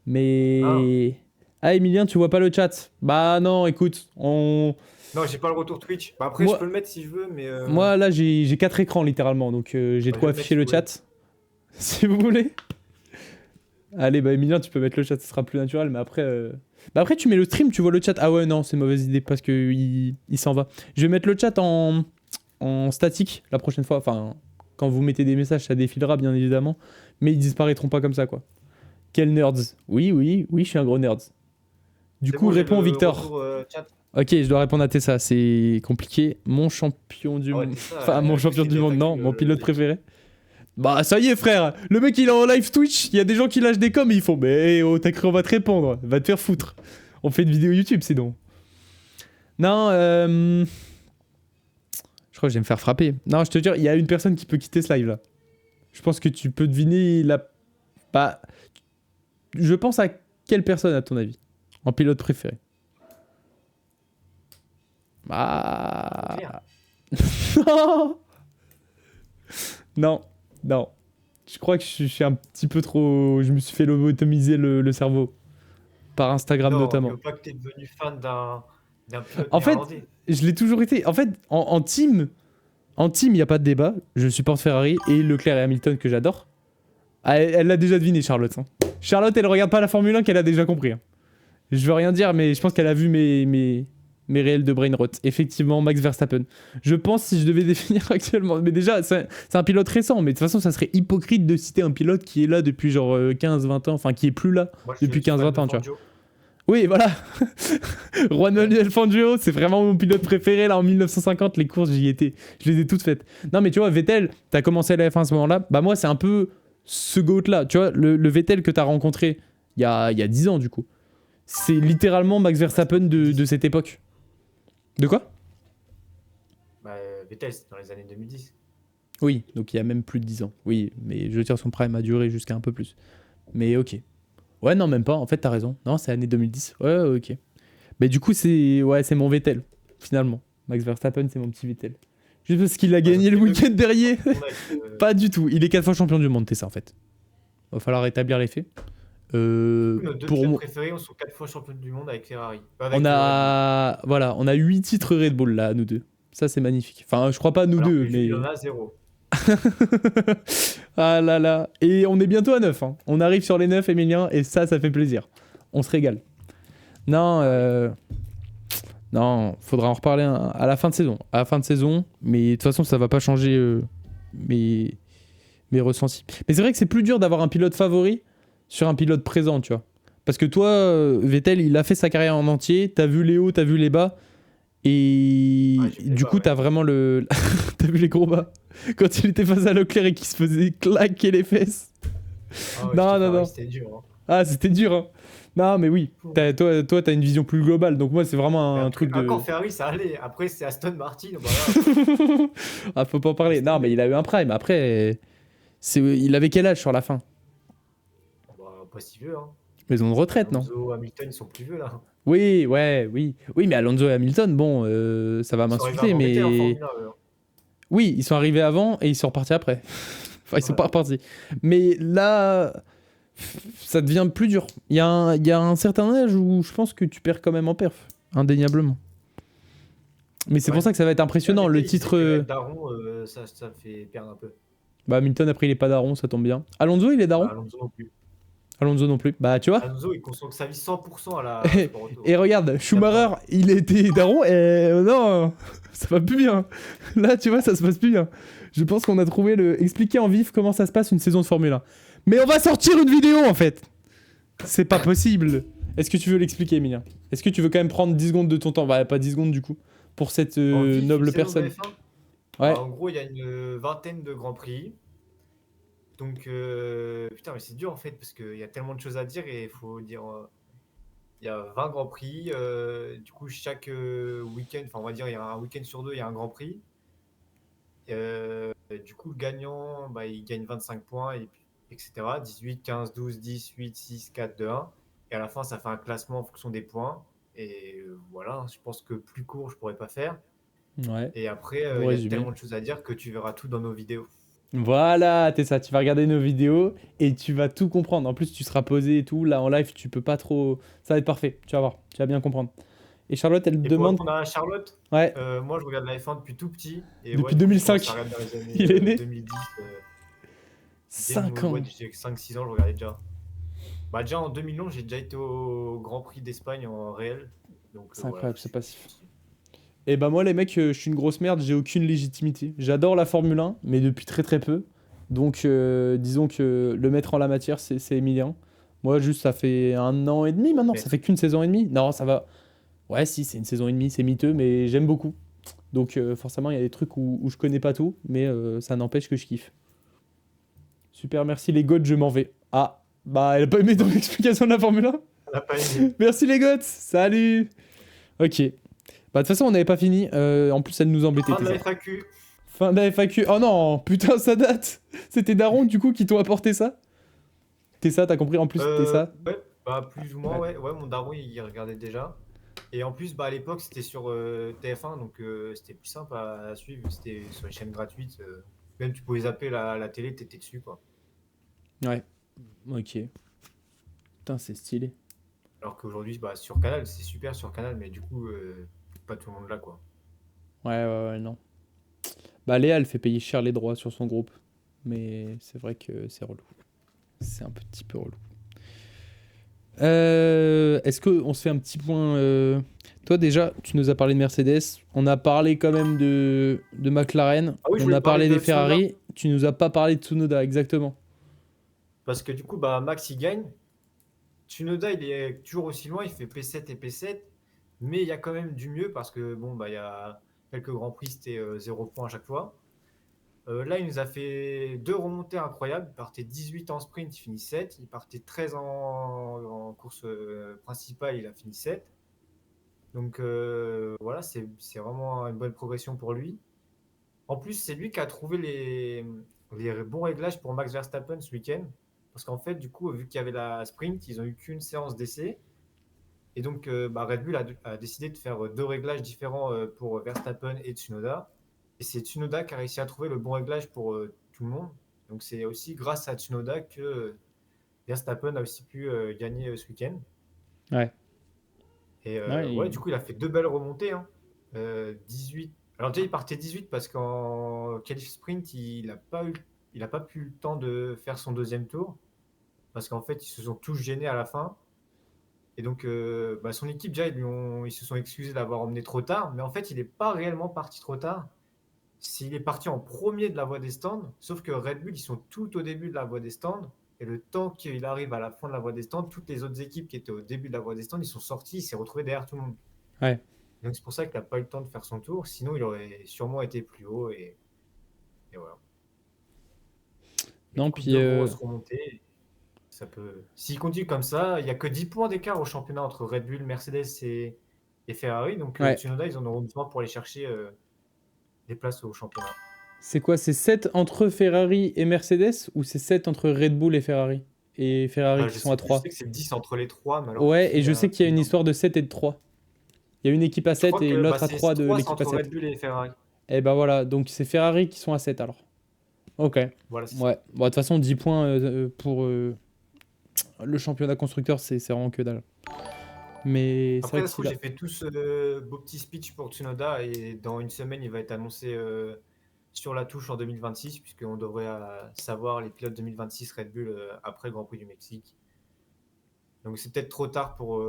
Speaker 1: Mais. Ah, Emilien, tu vois pas le chat? Bah non, écoute, on.
Speaker 2: Non, j'ai pas le retour Twitch. Bah après,
Speaker 1: moi,
Speaker 2: je peux le mettre si je veux, mais.
Speaker 1: Moi, là, j'ai 4 écrans littéralement, donc j'ai de quoi afficher le chat. Si vous voulez. Allez, bah Emilien, tu peux mettre le chat, ce sera plus naturel, mais après. Bah après, tu mets le stream, tu vois le chat. Ah ouais, non, c'est mauvaise idée parce que il s'en va. Je vais mettre le chat en statique la prochaine fois. Enfin, quand vous mettez des messages, ça défilera bien évidemment, mais ils disparaîtront pas comme ça, quoi. Quel nerds? Oui, oui, oui, je suis un gros nerd. Du coup, réponds Victor. Ok, je dois répondre à Tessa, c'est compliqué. Mon champion du monde. Enfin, mon champion du monde, non, mon pilote préféré. Bah, ça y est, frère. Le mec, il est en live Twitch. Il y a des gens qui lâchent des coms et ils font mais oh, t'as cru, on va te répondre. Va te faire foutre. On fait une vidéo YouTube, sinon. Non, je crois que je vais me faire frapper. Non, je te jure, il y a une personne qui peut quitter ce live là. Je pense que tu peux deviner la. Bah. Je pense à quelle personne, à ton avis? En pilote préféré? Ah. Non. Non. Non. Je crois que je suis un petit peu trop. Je me suis fait lobotomiser le cerveau. Par Instagram
Speaker 2: non,
Speaker 1: notamment.
Speaker 2: Je veux pas que t'es devenu fan d'un pilote
Speaker 1: en fait,
Speaker 2: néerlandais.
Speaker 1: je l'ai toujours été. En fait, en team, il n'y a pas de débat. Je supporte Ferrari et Leclerc et Hamilton que j'adore. Elle l'a déjà deviné, Charlotte. Hein. Charlotte, elle regarde pas la Formule 1 qu'elle a déjà compris. Hein. Je veux rien dire, mais je pense qu'elle a vu mes réels de brain rot. Effectivement, Max Verstappen. Je pense si je devais définir actuellement. Mais déjà, c'est un pilote récent. Mais de toute façon, ça serait hypocrite de citer un pilote qui est là depuis genre 15-20 ans. Enfin, qui est plus là depuis 15-20 ans, tu vois. Oui, voilà. Juan Manuel Fangio, c'est vraiment mon pilote préféré. Là, en 1950, les courses, j'y étais. Je les ai toutes faites. Non, mais tu vois, Vettel, t'as commencé la F1 à ce moment-là. Bah, moi, c'est un peu ce GOAT-là. Tu vois, le Vettel que t'as rencontré il y a 10 ans, du coup. C'est littéralement Max Verstappen de cette époque. De quoi?
Speaker 2: Bah, Vettel, c'était dans les années 2010.
Speaker 1: Oui, donc il y a même plus de 10 ans. Oui, mais je veux dire, son prime a duré jusqu'à un peu plus. Mais ok. Ouais, non, même pas. En fait, t'as raison. Non, c'est année 2010. Ouais, ok. Mais du coup, c'est mon Vettel, finalement. Max Verstappen, c'est mon petit Vettel. Juste parce qu'il a gagné le week-end derrière. Pas du tout. Il est 4 fois champion du monde, c'est ça, en fait. Va falloir rétablir les faits.
Speaker 2: Nos deux pilotes préférés, on sont 4 fois champion du monde avec Ferrari.
Speaker 1: On a 8 titres Red Bull, là, nous deux. Ça, c'est magnifique. Enfin, je crois pas nous deux, mais...
Speaker 2: Il en a 0.
Speaker 1: Ah là là. Et on est bientôt à 9. Hein. On arrive sur les 9, Emilien, et ça fait plaisir. On se régale. Non, faudra en reparler à la fin de saison. À la fin de saison, mais de toute façon, ça va pas changer mes ressentis. Mais c'est vrai que c'est plus dur d'avoir un pilote favori sur un pilote présent, tu vois. Parce que toi, Vettel, il a fait sa carrière en entier. T'as vu les hauts, t'as vu les bas. Et du coup, t'as vraiment le... t'as vu les gros bas quand il était face à Leclerc et qu'il se faisait claquer les fesses.
Speaker 2: Ah ouais,
Speaker 1: non.
Speaker 2: C'était dur. Hein.
Speaker 1: Ah, c'était dur. Hein. Non, mais oui. Toi, t'as une vision plus globale. Donc moi, c'est vraiment un truc de...
Speaker 2: Encore Ferrari, ça allait. Après, c'est Aston Martin. Voilà.
Speaker 1: Ah, faut pas en parler. Non, mais il a eu un prime. Après, il avait quel âge sur la fin?
Speaker 2: Bah, pas si vieux. Hein.
Speaker 1: Maison de retraite, non?
Speaker 2: Alonso, Hamilton, ils sont plus vieux, là.
Speaker 1: Oui, oui, mais Alonso et Hamilton, bon, ça va m'insulter, mais... Oui, ils sont arrivés avant et ils sont repartis après. Enfin, ils sont pas repartis. Mais là, ça devient plus dur. Il y a un certain âge où je pense que tu perds quand même en perf, indéniablement. Mais c'est pour ça que ça va être impressionnant. Le titre.
Speaker 2: Daron, ça fait perdre un peu.
Speaker 1: Bah, Hamilton, après, il est pas daron, ça tombe bien. Alonso, il est daron?
Speaker 2: Bah, Alonso non plus.
Speaker 1: Alonso non plus. Bah, tu vois.
Speaker 2: Alonso, il consacre sa vie 100% à la sport auto.
Speaker 1: Et regarde, Schumacher, il était daron et non, ça va plus bien. Là, tu vois, ça se passe plus bien. Je pense qu'on a trouvé expliquer en vif comment ça se passe une saison de Formule 1. Mais on va sortir une vidéo en fait. C'est pas possible. Est-ce que tu veux l'expliquer, Emilien? Est-ce que tu veux quand même prendre 10 secondes de ton temps? Bah, pas 10 secondes du coup. Pour cette noble personne.
Speaker 2: Ouais. En gros, il y a une vingtaine de grands prix. Donc, putain, mais c'est dur en fait, parce qu'il y a tellement de choses à dire et il faut dire. Il y a 20 grands prix. Du coup, chaque week-end, enfin, on va dire, il y a un week-end sur deux, il y a un grand prix. Du coup, le gagnant, bah, il gagne 25 points, etc. 18, 15, 12, 10, 8, 6, 4, 2, 1. Et à la fin, ça fait un classement en fonction des points. Et voilà, je pense que plus court, je pourrais pas faire.
Speaker 1: Ouais.
Speaker 2: Et après, il y a tellement de choses à dire que tu verras tout dans nos vidéos.
Speaker 1: Voilà, t'es ça, tu vas regarder nos vidéos et tu vas tout comprendre. En plus, tu seras posé et tout. Là, en live, tu peux pas trop. Ça va être parfait, tu vas voir, tu vas bien comprendre. Et Charlotte, elle demande.
Speaker 2: Pour répondre à Charlotte,
Speaker 1: ouais.
Speaker 2: Moi, je regarde la F1 depuis tout petit. Et
Speaker 1: depuis 2005.
Speaker 2: Dans les années,
Speaker 1: il est né
Speaker 2: 2010.
Speaker 1: 5 ans.
Speaker 2: Ouais, j'ai 5-6 ans, je regardais déjà. Bah, déjà en 2011, j'ai déjà été au Grand Prix d'Espagne en réel.
Speaker 1: C'est incroyable, c'est passif. Et bah moi les mecs, je suis une grosse merde, j'ai aucune légitimité. J'adore la Formule 1, mais depuis très très peu. Donc disons que le maître en la matière, c'est Emilien. Moi juste ça fait 1 an et demi maintenant, ça fait qu'une saison et demie. Non, ça va. Ouais si, c'est une saison et demie, c'est miteux, mais j'aime beaucoup. Donc forcément il y a des trucs où je connais pas tout, mais ça n'empêche que je kiffe. Super, merci les goths, je m'en vais. Ah, bah elle a pas aimé ton explication de la Formule 1?
Speaker 2: Elle a pas aimé.
Speaker 1: Merci les goths, salut. Ok. Bah de toute façon on n'avait pas fini, en plus elle nous embêtait.
Speaker 2: Fin de la FAQ.
Speaker 1: Fin de la FAQ. Oh non, putain ça date. C'était Daron du coup qui t'ont apporté ça? T'es ça, t'as compris en plus t'es ça?
Speaker 2: Ouais, bah plus ou moins ouais. Ouais, mon daron il regardait déjà. Et en plus, bah, à l'époque, c'était sur TF1, donc c'était plus simple à suivre. C'était sur les chaînes gratuites. Même tu pouvais zapper la télé, t'étais dessus, quoi.
Speaker 1: Ouais, ok. Putain, c'est stylé.
Speaker 2: Alors qu'aujourd'hui, bah, sur Canal, c'est super sur Canal, mais du coup, pas tout le monde là, quoi.
Speaker 1: Ouais, non. Bah, Léa, elle fait payer cher les droits sur son groupe. Mais c'est vrai que c'est relou. C'est un petit peu relou. Est-ce qu'on se fait un petit point Toi, déjà, tu nous as parlé de Mercedes. On a parlé quand même de McLaren.
Speaker 2: Ah oui,
Speaker 1: on a parlé des Ferrari.
Speaker 2: Tsunoda.
Speaker 1: Tu nous as pas parlé de Tsunoda, exactement.
Speaker 2: Parce que du coup, bah, Max, il gagne. Tsunoda, il est toujours aussi loin. Il fait P7 et P7. Mais il y a quand même du mieux parce que, bon, bah, il y a quelques grands prix, c'était 0 points à chaque fois. Là, il nous a fait 2 remontées incroyables. Il partait 18 en sprint, il finit 7. Il partait 13 en course principale, il a fini 7. Donc voilà, c'est vraiment une bonne progression pour lui. En plus, c'est lui qui a trouvé les bons réglages pour Max Verstappen ce week-end. Parce qu'en fait, du coup, vu qu'il y avait la sprint, ils n'ont eu qu'une séance d'essai. Et donc, bah, Red Bull a décidé de faire 2 réglages différents pour Verstappen et Tsunoda. Et c'est Tsunoda qui a réussi à trouver le bon réglage pour tout le monde. Donc, c'est aussi grâce à Tsunoda que Verstappen a aussi pu gagner ce week-end.
Speaker 1: Ouais.
Speaker 2: Et ouais, du coup, il a fait 2 belles remontées. Hein. 18. Alors, déjà, il partait 18 parce qu'en qualif sprint, il n'a pas pu le temps de faire son deuxième tour. Parce qu'en fait, ils se sont tous gênés à la fin. Et donc, bah, son équipe, déjà, ils se sont excusés d'avoir emmené trop tard. Mais en fait, il n'est pas réellement parti trop tard. S'il est parti en premier de la voie des stands, sauf que Red Bull, ils sont tout au début de la voie des stands. Et le temps qu'il arrive à la fin de la voie des stands, toutes les autres équipes qui étaient au début de la voie des stands, ils sont sortis, il s'est retrouvé derrière tout le monde.
Speaker 1: Ouais.
Speaker 2: Donc c'est pour ça qu'il n'a pas eu le temps de faire son tour. Sinon, il aurait sûrement été plus haut. Et voilà.
Speaker 1: Non, puis.
Speaker 2: Ça peut. S'il continue comme ça, il n'y a que 10 points d'écart au championnat entre Red Bull, Mercedes et Ferrari. Donc
Speaker 1: Ouais.
Speaker 2: Tsunoda, ils en auront besoin pour aller chercher des places au championnat.
Speaker 1: C'est quoi? C'est 7 entre Ferrari et Mercedes ou c'est 7 entre Red Bull et Ferrari? Et Ferrari qui sont à 3.
Speaker 2: Je sais que c'est 10 entre les 3. Mais alors,
Speaker 1: ouais, et je sais qu'il y a une histoire de 7 et de 3. Il y a une équipe à 7 et l'autre à 3 de l'équipe à 7.
Speaker 2: Red Bull et Ferrari.
Speaker 1: Et bah voilà, donc c'est Ferrari qui sont à 7 alors. Ok.
Speaker 2: Voilà,
Speaker 1: ouais. Bon, de toute façon, 10 points pour le championnat constructeur, c'est vraiment que dalle. Mais c'est vrai
Speaker 2: Après,
Speaker 1: que
Speaker 2: ça se trouve,
Speaker 1: s'il a...
Speaker 2: j'ai fait tout ce beau petit speech pour Tsunoda et dans une semaine, il va être annoncé sur la touche en 2026, puisqu'on devrait savoir les pilotes 2026 Red Bull après le Grand Prix du Mexique. Donc c'est peut-être trop tard pour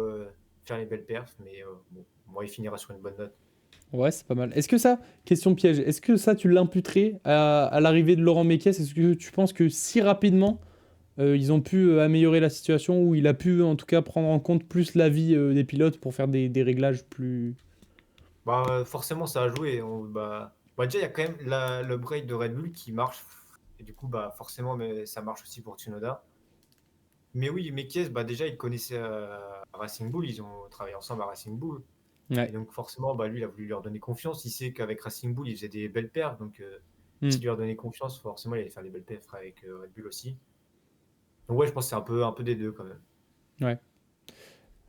Speaker 2: faire les belles perfs, mais bon, moi, il finira sur une bonne note.
Speaker 1: Ouais, c'est pas mal. Est-ce que ça, question piège, est-ce que ça, tu l'imputerais à l'arrivée de Laurent Mekies? Est-ce que tu penses que si rapidement, ils ont pu améliorer la situation, ou il a pu en tout cas prendre en compte plus l'avis des pilotes pour faire des réglages plus...
Speaker 2: Bah, forcément, ça a joué. Déjà, il y a quand même le break de Red Bull qui marche. Et du coup, bah, forcément, mais ça marche aussi pour Tsunoda. Mais oui, Mekies, bah, déjà, il connaissait Racing Bull. Ils ont travaillé ensemble à Racing Bull. Et
Speaker 1: Ouais.
Speaker 2: donc, forcément, bah, lui, il a voulu leur donner confiance. Il sait qu'avec Racing Bull, il faisait des belles perfs. Donc,
Speaker 1: Hmm.
Speaker 2: s'il lui leur donnait confiance, forcément, il allait faire des belles perfs avec Red Bull aussi. Donc, ouais, je pense que c'est un peu des deux quand même.
Speaker 1: Ouais.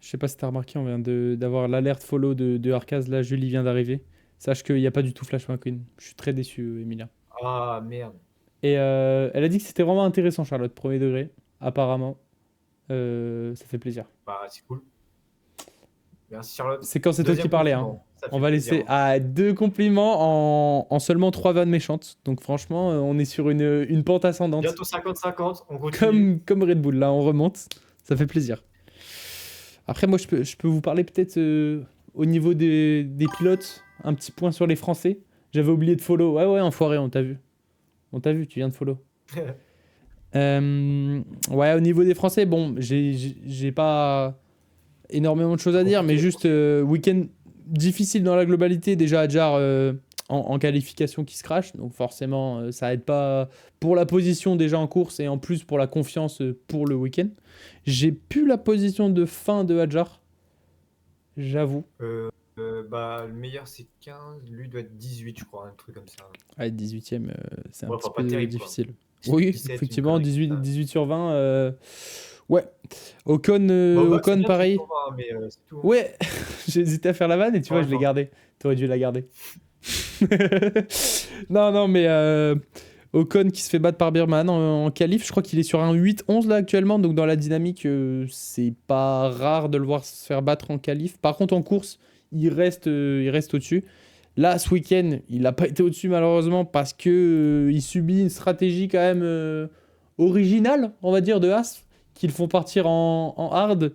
Speaker 1: Je sais pas si t'as remarqué, on vient d'avoir l'alerte follow de Arcaz. Là, Julie vient d'arriver. Sache qu'il n'y a pas du tout Flash McQueen. Je suis très déçu, Emilia.
Speaker 2: Ah, merde.
Speaker 1: Et elle a dit que c'était vraiment intéressant, Charlotte, premier degré, apparemment. Ça fait plaisir.
Speaker 2: Bah, c'est cool. Merci, Charlotte.
Speaker 1: C'est quand c'est toi qui
Speaker 2: Deuxième
Speaker 1: parlais, hein.
Speaker 2: compliment. Ça
Speaker 1: On
Speaker 2: fait
Speaker 1: va
Speaker 2: plaisir,
Speaker 1: laisser
Speaker 2: hein.
Speaker 1: à 2 compliments en seulement 3 vannes méchantes. Donc franchement, on est sur une pente ascendante.
Speaker 2: Bientôt 50-50. On continue.
Speaker 1: Comme Red Bull, là, on remonte. Ça fait plaisir. Après, moi, je peux vous parler peut-être au niveau des pilotes. Un petit point sur les Français. J'avais oublié de follow. Ouais, ouais, enfoiré, on t'a vu. On t'a vu, tu viens de follow. Ouais, au niveau des Français, bon, j'ai pas énormément de choses à dire, mais
Speaker 2: Compliqué,
Speaker 1: juste week-end difficile dans la globalité. Déjà, Adjar en qualification qui se crash, donc forcément, ça aide pas pour la position déjà en course et en plus pour la confiance pour le week-end. J'ai plus la position de fin de Adjar, j'avoue.
Speaker 2: Bah, le meilleur, c'est 15. Lui doit être 18, je crois, un truc comme ça.
Speaker 1: Ouais, 18e, c'est un
Speaker 2: Ouais,
Speaker 1: petit
Speaker 2: enfin, pas
Speaker 1: peu
Speaker 2: terrible, quoi.
Speaker 1: difficile. Oui,
Speaker 2: 17, une
Speaker 1: effectivement,
Speaker 2: connerie comme
Speaker 1: 18,
Speaker 2: ça.
Speaker 1: 18 sur 20. Ouais. Ocon,
Speaker 2: Bah, au bac, c'est
Speaker 1: Ocon,
Speaker 2: bien 18
Speaker 1: pareil.
Speaker 2: sur 20, mais c'est tout, hein.
Speaker 1: Ouais, j'ai hésité à faire la vanne et tu vois,
Speaker 2: Ouais,
Speaker 1: je l'ai
Speaker 2: enfin,
Speaker 1: gardé. T'aurais dû la garder. Non, non, mais Ocon qui se fait battre par Birman en qualif, je crois qu'il est sur un 8-11 là actuellement, donc dans la dynamique, c'est pas rare de le voir se faire battre en qualif. Par contre, en course, il reste au-dessus. Là, ce week-end, il n'a pas été au-dessus malheureusement parce que il subit une stratégie quand même originale, on va dire, de Haas, qu'ils font partir en hard.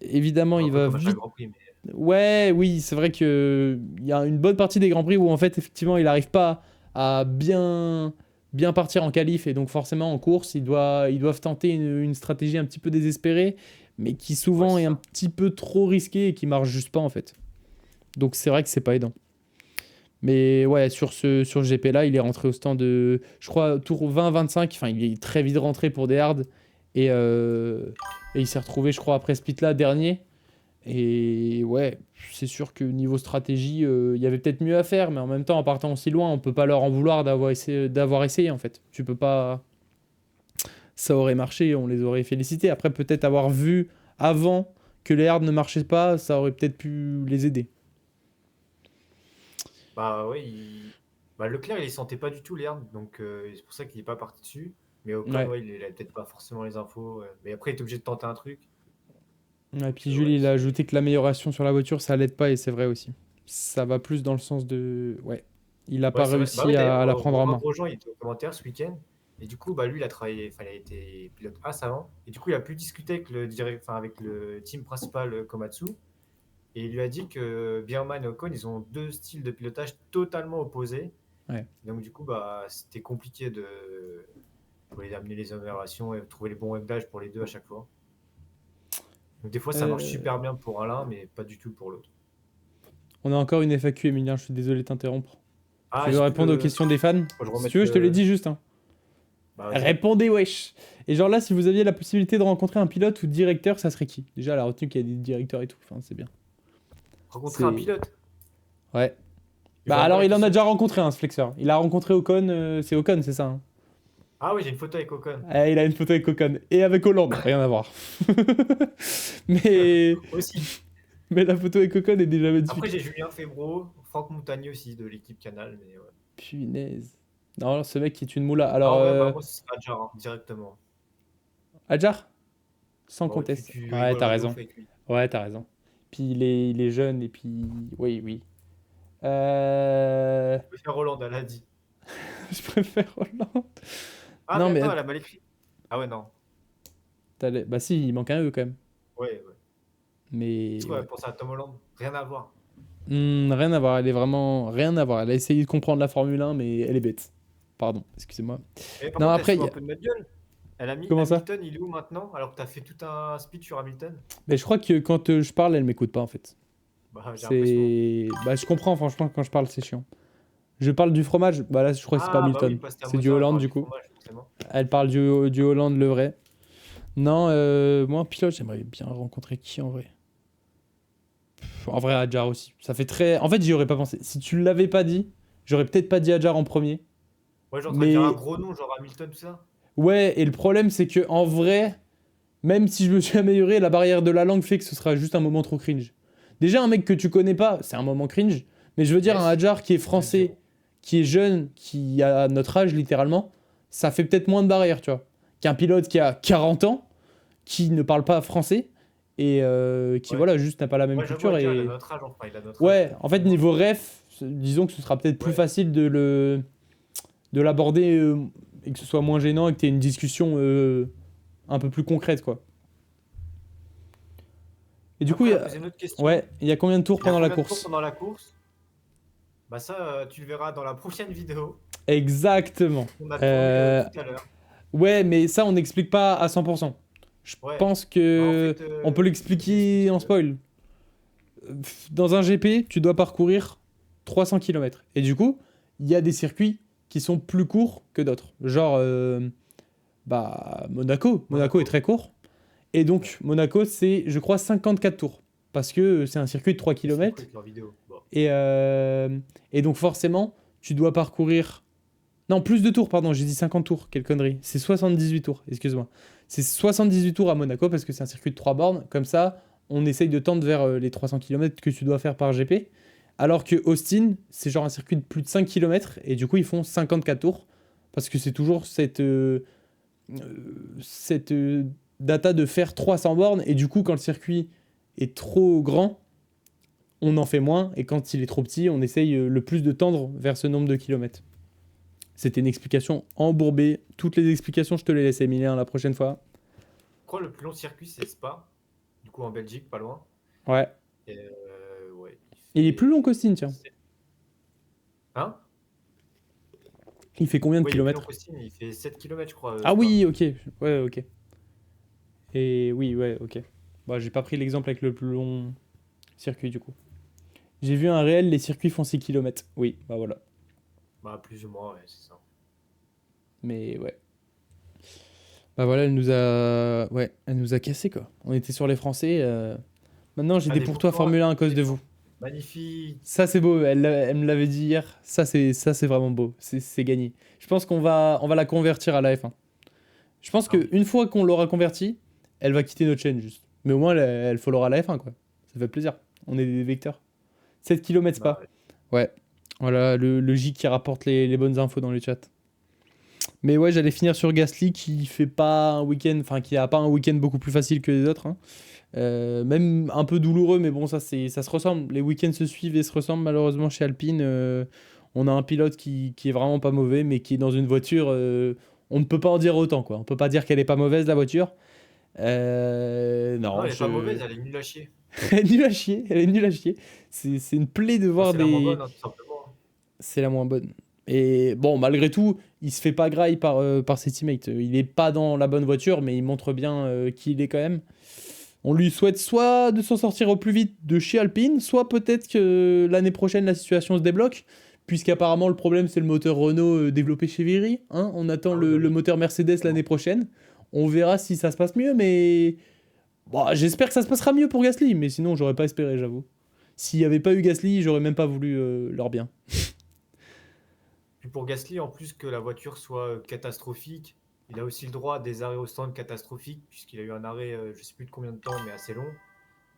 Speaker 1: Évidemment,
Speaker 2: un
Speaker 1: il
Speaker 2: peu
Speaker 1: va
Speaker 2: comme à chaque
Speaker 1: vite.
Speaker 2: Grand Prix, mais
Speaker 1: Ouais, oui, c'est vrai que il y a une bonne partie des Grands Prix où en fait, effectivement, il n'arrive pas à bien partir en qualif et donc forcément en course, ils doivent tenter une stratégie un petit peu désespérée, mais qui
Speaker 2: ouais,
Speaker 1: souvent
Speaker 2: c'est
Speaker 1: est un
Speaker 2: ça.
Speaker 1: petit peu trop risquée et qui marche juste pas en fait. Donc c'est vrai que c'est pas aidant. Mais ouais, sur ce GP là, il est rentré au stand de, je crois, tour 20-25. Enfin, il est très vite rentré pour des hards et, et il s'est retrouvé, je crois, après ce split là dernier. Et ouais, c'est sûr que niveau stratégie, il y avait peut-être mieux à faire, mais en même temps, en partant aussi loin, on peut pas leur en vouloir d'avoir essayé en fait. Tu peux pas. Ça aurait marché, on les aurait félicités. Après, peut-être avoir vu avant que les hards ne marchaient pas, ça aurait peut-être pu les aider.
Speaker 2: Bah, ouais, bah, Leclerc, il les sentait pas du tout, l'herbe, donc c'est pour ça qu'il est pas parti dessus. Mais Ocon,
Speaker 1: Ouais.
Speaker 2: ouais, il avait peut-être pas forcément les infos. Mais après, il est obligé de tenter un truc.
Speaker 1: Et
Speaker 2: Donc,
Speaker 1: puis Jules,
Speaker 2: ouais,
Speaker 1: il a ajouté que l'amélioration sur la voiture, ça l'aide pas, et c'est vrai aussi. Ça va plus dans le sens de. Ouais. Il n'a
Speaker 2: ouais,
Speaker 1: pas
Speaker 2: c'est vrai. Bah
Speaker 1: réussi
Speaker 2: ouais, d'ailleurs,
Speaker 1: à la prendre en
Speaker 2: Romain
Speaker 1: main.
Speaker 2: Grosjean, il était au commentaire ce week-end. Et du coup, bah, lui, il a travaillé, enfin, il a été pilote As avant. Et du coup, il a pu discuter avec avec le team principal Komatsu. Et il lui a dit que Bierman et Ocon, ils ont deux styles de pilotage totalement opposés.
Speaker 1: Ouais.
Speaker 2: Donc, du coup, bah, c'était compliqué pour les amener les améliorations et trouver les bons réglages pour les deux à chaque fois. Donc, des fois, ça marche
Speaker 1: Euh,
Speaker 2: super bien pour l'un, mais pas du tout pour l'autre.
Speaker 1: On a encore une FAQ, Emilien, je suis désolé de t'interrompre. Tu
Speaker 2: Ah,
Speaker 1: veux
Speaker 2: j'ai plus
Speaker 1: répondre aux
Speaker 2: le.
Speaker 1: questions des fans?
Speaker 2: Faut que je
Speaker 1: Si tu
Speaker 2: remette
Speaker 1: veux, je te l'ai
Speaker 2: le.
Speaker 1: dit juste, hein.
Speaker 2: Bah, vas-y.
Speaker 1: Répondez, wesh! Et genre là, si vous aviez la possibilité de rencontrer un pilote ou directeur, ça serait qui? Déjà, la retenue qu'il y a des directeurs et tout, enfin, c'est bien.
Speaker 2: Rencontrer un
Speaker 1: C'est.
Speaker 2: pilote.
Speaker 1: Ouais.
Speaker 2: Je
Speaker 1: Bah
Speaker 2: vois pas
Speaker 1: alors,
Speaker 2: la
Speaker 1: il en a
Speaker 2: question.
Speaker 1: déjà rencontré un, ce flexeur. Il a rencontré Ocon, c'est Ocon, c'est ça, hein.
Speaker 2: Ah oui, j'ai une photo avec Ocon.
Speaker 1: Il a une photo avec Ocon. Et avec Hollande, rien à voir. mais...
Speaker 2: Aussi.
Speaker 1: mais la photo avec Ocon est déjà
Speaker 2: Après,
Speaker 1: magnifique.
Speaker 2: j'ai Julien Febvreau, Franck Montagnier aussi de l'équipe Canal. Mais ouais.
Speaker 1: Punaise. Non, ce mec qui est une moula. Alors,
Speaker 2: Ah ouais, bah moi, ce sera Adjar, hein, directement.
Speaker 1: Adjar? Sans
Speaker 2: Bah ouais, tu,
Speaker 1: conteste.
Speaker 2: tu
Speaker 1: Ouais, t'as
Speaker 2: rigolerais de
Speaker 1: raison.
Speaker 2: ouf avec lui.
Speaker 1: Ouais, t'as raison. Puis il est jeune, et puis... Oui, oui.
Speaker 2: Je peux faire Hollande, elle a dit.
Speaker 1: Je préfère Hollande.
Speaker 2: Ah,
Speaker 1: Non,
Speaker 2: mais
Speaker 1: mais...
Speaker 2: attends, elle a mal écrit. Ah ouais, non.
Speaker 1: Bah si, il manque un E quand même.
Speaker 2: Ouais, ouais.
Speaker 1: Mais
Speaker 2: Du coup, elle
Speaker 1: ouais.
Speaker 2: pense à Tom Holland. Rien à voir.
Speaker 1: Rien à voir, elle est vraiment... Rien à voir. Elle a essayé de comprendre la Formule 1, mais elle est bête. Pardon, excusez-moi.
Speaker 2: Mais par
Speaker 1: Non,
Speaker 2: contre, elle se
Speaker 1: après,
Speaker 2: fout un peu de notre gueule. Elle a mis
Speaker 1: comment ça?
Speaker 2: Hamilton, il est où maintenant? Alors que t'as fait tout un speech sur Hamilton.
Speaker 1: Mais je crois que quand je parle, elle m'écoute pas, en fait.
Speaker 2: Bah, j'ai l'impression.
Speaker 1: C'est... Bah, je comprends, franchement, quand je parle, c'est chiant. Je parle du fromage, bah là, je crois que c'est pas
Speaker 2: Ah, bah oui,
Speaker 1: Hamilton.
Speaker 2: parce que t'es à
Speaker 1: C'est du
Speaker 2: Mozart, elle
Speaker 1: Hollande,
Speaker 2: parle
Speaker 1: du
Speaker 2: du
Speaker 1: coup.
Speaker 2: fromage, forcément.
Speaker 1: Elle parle du Hollande, le vrai. Non, moi, en pilote, j'aimerais bien rencontrer qui, en vrai? En vrai, Hadjar aussi. Ça fait très... En fait, j'y aurais pas pensé. Si tu l'avais pas dit, j'aurais peut-être pas dit Hadjar en premier.
Speaker 2: Ouais, genre, t'aurais dire un
Speaker 1: Mais
Speaker 2: gros nom, genre Hamilton, tout ça.
Speaker 1: ouais, et le problème, c'est que en vrai, même si je me suis amélioré, la barrière de la langue fait que ce sera juste un moment trop cringe. Déjà, un mec que tu connais pas, c'est un moment cringe. Mais je veux dire, un
Speaker 2: Yes,
Speaker 1: Hadjar qui est
Speaker 2: ils le
Speaker 1: français,
Speaker 2: diront.
Speaker 1: qui est jeune, qui a notre âge littéralement, ça fait peut-être moins de barrière, tu vois. Qu'un pilote qui a 40 ans, qui ne parle pas français, et qui,
Speaker 2: Ouais.
Speaker 1: voilà, juste n'a pas la même
Speaker 2: Ouais, j'avoue,
Speaker 1: culture.
Speaker 2: Adjar, il a
Speaker 1: Et
Speaker 2: notre âge, enfin, il a notre âge.
Speaker 1: ouais, en fait,
Speaker 2: Moi,
Speaker 1: niveau ref, disons que ce sera peut-être plus
Speaker 2: ouais.
Speaker 1: facile de l'aborder et que ce soit moins gênant et que tu aies une discussion un peu plus concrète, quoi. Et du coup,
Speaker 2: Après, elle a posé une autre question.
Speaker 1: ouais, il y a combien de tours
Speaker 2: Il y a
Speaker 1: pendant la
Speaker 2: combien de tours
Speaker 1: course?
Speaker 2: pendant la course? Bah ça, tu le verras dans la prochaine vidéo
Speaker 1: Exactement.
Speaker 2: qu'on a tournée
Speaker 1: Euh,
Speaker 2: tout à l'heure.
Speaker 1: ouais, mais ça, on n'explique pas à 100%. Je
Speaker 2: Ouais.
Speaker 1: pense
Speaker 2: Bah en
Speaker 1: que
Speaker 2: fait,
Speaker 1: on peut
Speaker 2: je vais
Speaker 1: l'expliquer
Speaker 2: l'expliquer.
Speaker 1: en spoil. Dans un GP, tu dois parcourir 300 km. Et du coup, il y a des circuits qui sont plus courts que d'autres. Genre, bah, Monaco. Monaco est
Speaker 2: Monaco.
Speaker 1: très court. Et
Speaker 2: Ouais.
Speaker 1: donc, Monaco, c'est, je crois, 54 tours. Parce que c'est un circuit de 3
Speaker 2: Ils se font
Speaker 1: km.
Speaker 2: avec leur vidéo. Bon.
Speaker 1: Et, euh, et donc, forcément, tu dois parcourir. Non, plus de tours, pardon, j'ai dit 50 tours, quelle connerie. C'est 78 tours, excuse-moi. C'est 78 tours à Monaco parce que c'est un circuit de 3 bornes. Comme ça, on essaye de tendre vers les 300 km que tu dois faire par GP. Alors que Austin, c'est genre un circuit de plus de 5 km et du coup, ils font 54 tours parce que c'est toujours cette data de faire 300 bornes et du coup, quand le circuit est trop grand, on en fait moins et quand il est trop petit, on essaye le plus de tendre vers ce nombre de kilomètres. C'était une explication embourbée. Toutes les explications, je te les laisse, Emilien, la prochaine fois.
Speaker 2: Je crois que le plus long circuit, c'est Spa. Du coup, en Belgique, pas loin.
Speaker 1: Ouais.
Speaker 2: Et ouais, il
Speaker 1: Il est plus long
Speaker 2: fait...
Speaker 1: qu'Austin, tiens.
Speaker 2: Hein?
Speaker 1: Il fait combien de
Speaker 2: Ouais, il est plus long
Speaker 1: kilomètres?
Speaker 2: qu'Austin. Il fait 7 km, je crois,
Speaker 1: Ah
Speaker 2: Spa.
Speaker 1: oui, ok. Ouais, ok. Et oui, ouais, ok. Bah, j'ai pas pris l'exemple avec le plus long circuit, du coup. J'ai vu un réel, les circuits font 6 km. Oui, bah voilà.
Speaker 2: Bah, plus ou moins, ouais, c'est ça.
Speaker 1: Mais ouais. Bah voilà, elle nous a cassé, quoi. On était sur les Français. Maintenant, j'ai des
Speaker 2: Allez,
Speaker 1: pour
Speaker 2: pour
Speaker 1: toi
Speaker 2: toi,
Speaker 1: Formule 1 à cause de
Speaker 2: question.
Speaker 1: vous.
Speaker 2: Magnifique.
Speaker 1: Ça, c'est beau. Elle me l'avait dit hier. Ça, c'est vraiment beau. C'est gagné. Je pense qu'on va la convertir à la F1. Je pense
Speaker 2: Ah oui.
Speaker 1: qu'une fois qu'on l'aura convertie, elle va quitter notre chaîne juste. Mais au moins, elle followera la F1, quoi. Ça fait plaisir. On est des vecteurs. 7 km
Speaker 2: Bah,
Speaker 1: pas.
Speaker 2: ouais.
Speaker 1: Ouais. Voilà, le J qui rapporte les bonnes infos dans le chat. Mais ouais, j'allais finir sur Gasly qui fait pas un week-end, enfin qui a pas un week-end beaucoup plus facile que les autres, hein. Même un peu douloureux, mais bon, ça se ressemble. Les week-ends se suivent et se ressemblent malheureusement chez Alpine. On a un pilote qui est vraiment pas mauvais, mais qui est dans une voiture. On ne peut pas en dire autant, quoi. On peut pas dire qu'elle est pas mauvaise, la voiture.
Speaker 2: Non,
Speaker 1: Non,
Speaker 2: elle est pas mauvaise, elle est nulle à chier.
Speaker 1: elle est nulle à chier. Elle est nulle à chier. C'est une plaie de
Speaker 2: Bah,
Speaker 1: voir
Speaker 2: c'est la moins
Speaker 1: des.
Speaker 2: bonne, hein, tout simplement.
Speaker 1: C'est la moins bonne. Et bon, malgré tout, il se fait pas graille par ses teammates. Il est pas dans la bonne voiture, mais il montre bien qui il est quand même. On lui souhaite soit de s'en sortir au plus vite de chez Alpine, soit peut-être que l'année prochaine la situation se débloque, puisqu'apparemment le problème c'est le moteur Renault développé chez Viry, hein. On attend
Speaker 2: Ah oui,
Speaker 1: le,
Speaker 2: bah
Speaker 1: le
Speaker 2: oui.
Speaker 1: moteur Mercedes l'année
Speaker 2: Vraiment.
Speaker 1: prochaine. On verra si ça se passe mieux, mais bon, j'espère que ça se passera mieux pour Gasly, mais sinon j'aurais pas espéré, j'avoue. S'il n'y avait pas eu Gasly, j'aurais même pas voulu leur bien.
Speaker 2: Puis pour Gasly, en plus que la voiture soit catastrophique, il a aussi le droit à des arrêts au stand catastrophiques, puisqu'il a eu un arrêt, je sais plus de combien de temps, mais assez long.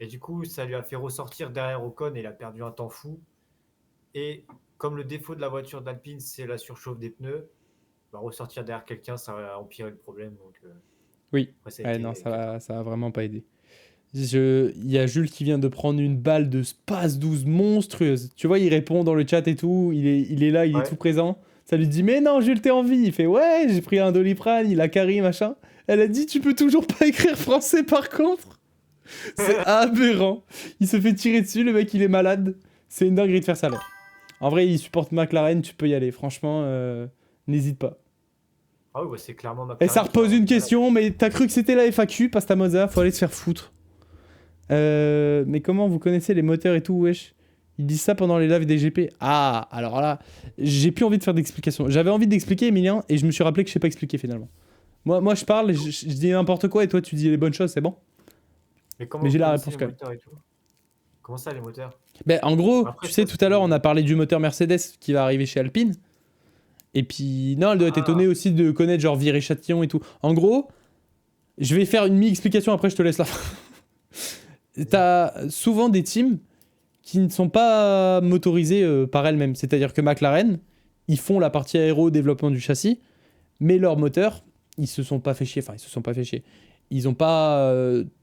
Speaker 2: Et du coup, ça lui a fait ressortir derrière Ocon et il a perdu un temps fou. Et comme le défaut de la voiture d'Alpine, c'est la surchauffe des pneus, bah, ressortir derrière quelqu'un, ça va empirer le problème. Donc,
Speaker 1: Oui,
Speaker 2: après, ça a
Speaker 1: ouais, non,
Speaker 2: été
Speaker 1: ça
Speaker 2: cata.
Speaker 1: va, ça va vraiment pas aider. Il y a Jules qui vient de prendre une balle de Space 12 monstrueuse. Tu vois, il répond dans le chat et tout. Il est là, il est
Speaker 2: Ouais.
Speaker 1: tout présent. Ça lui dit, mais non, Jules, t'es en vie. Il fait, ouais, j'ai pris un Doliprane, il a carré, machin. Elle a dit, tu peux toujours pas écrire français par contre. C'est aberrant. Il se fait tirer dessus, le mec, il est malade. C'est une dinguerie de faire ça là. En vrai, il supporte McLaren, tu peux y aller. Franchement, n'hésite pas.
Speaker 2: Ah oui, bah, c'est clairement
Speaker 1: Et
Speaker 2: McLaren
Speaker 1: ça
Speaker 2: qui
Speaker 1: repose
Speaker 2: va-
Speaker 1: une question, mais t'as cru que c'était la FAQ, Pastamoza, faut aller se faire foutre. Mais comment vous connaissez les moteurs et tout, wesh? Ils disent ça pendant les lives des GP. Ah, alors là, j'ai plus envie de faire d'explications. J'avais envie d'expliquer, Emilien, et je me suis rappelé que je sais pas expliquer finalement. Moi je parle, je dis n'importe quoi, et toi tu dis les bonnes choses, c'est bon?
Speaker 2: Mais comment
Speaker 1: Mais
Speaker 2: vous
Speaker 1: j'ai la
Speaker 2: connaissez
Speaker 1: réponse
Speaker 2: les
Speaker 1: quand même.
Speaker 2: moteurs et tout? Comment ça, les moteurs?
Speaker 1: Ben, en gros,
Speaker 2: Après,
Speaker 1: tu sais,
Speaker 2: ça,
Speaker 1: tout à l'heure,
Speaker 2: c'est-
Speaker 1: on a parlé du moteur Mercedes qui va arriver chez Alpine. Et puis, non, elle doit être
Speaker 2: Ah,
Speaker 1: étonnée aussi de connaître genre Viry-Châtillon et tout. En gros, je vais faire une mi-explication, après je te laisse la fin. T'as souvent des teams qui ne sont pas motorisées par elles-mêmes. C'est-à-dire que McLaren, ils font la partie aéro développement du châssis, mais leur moteur, ils se sont pas fait chier. Enfin, ils se sont pas fait chier. Ils ont pas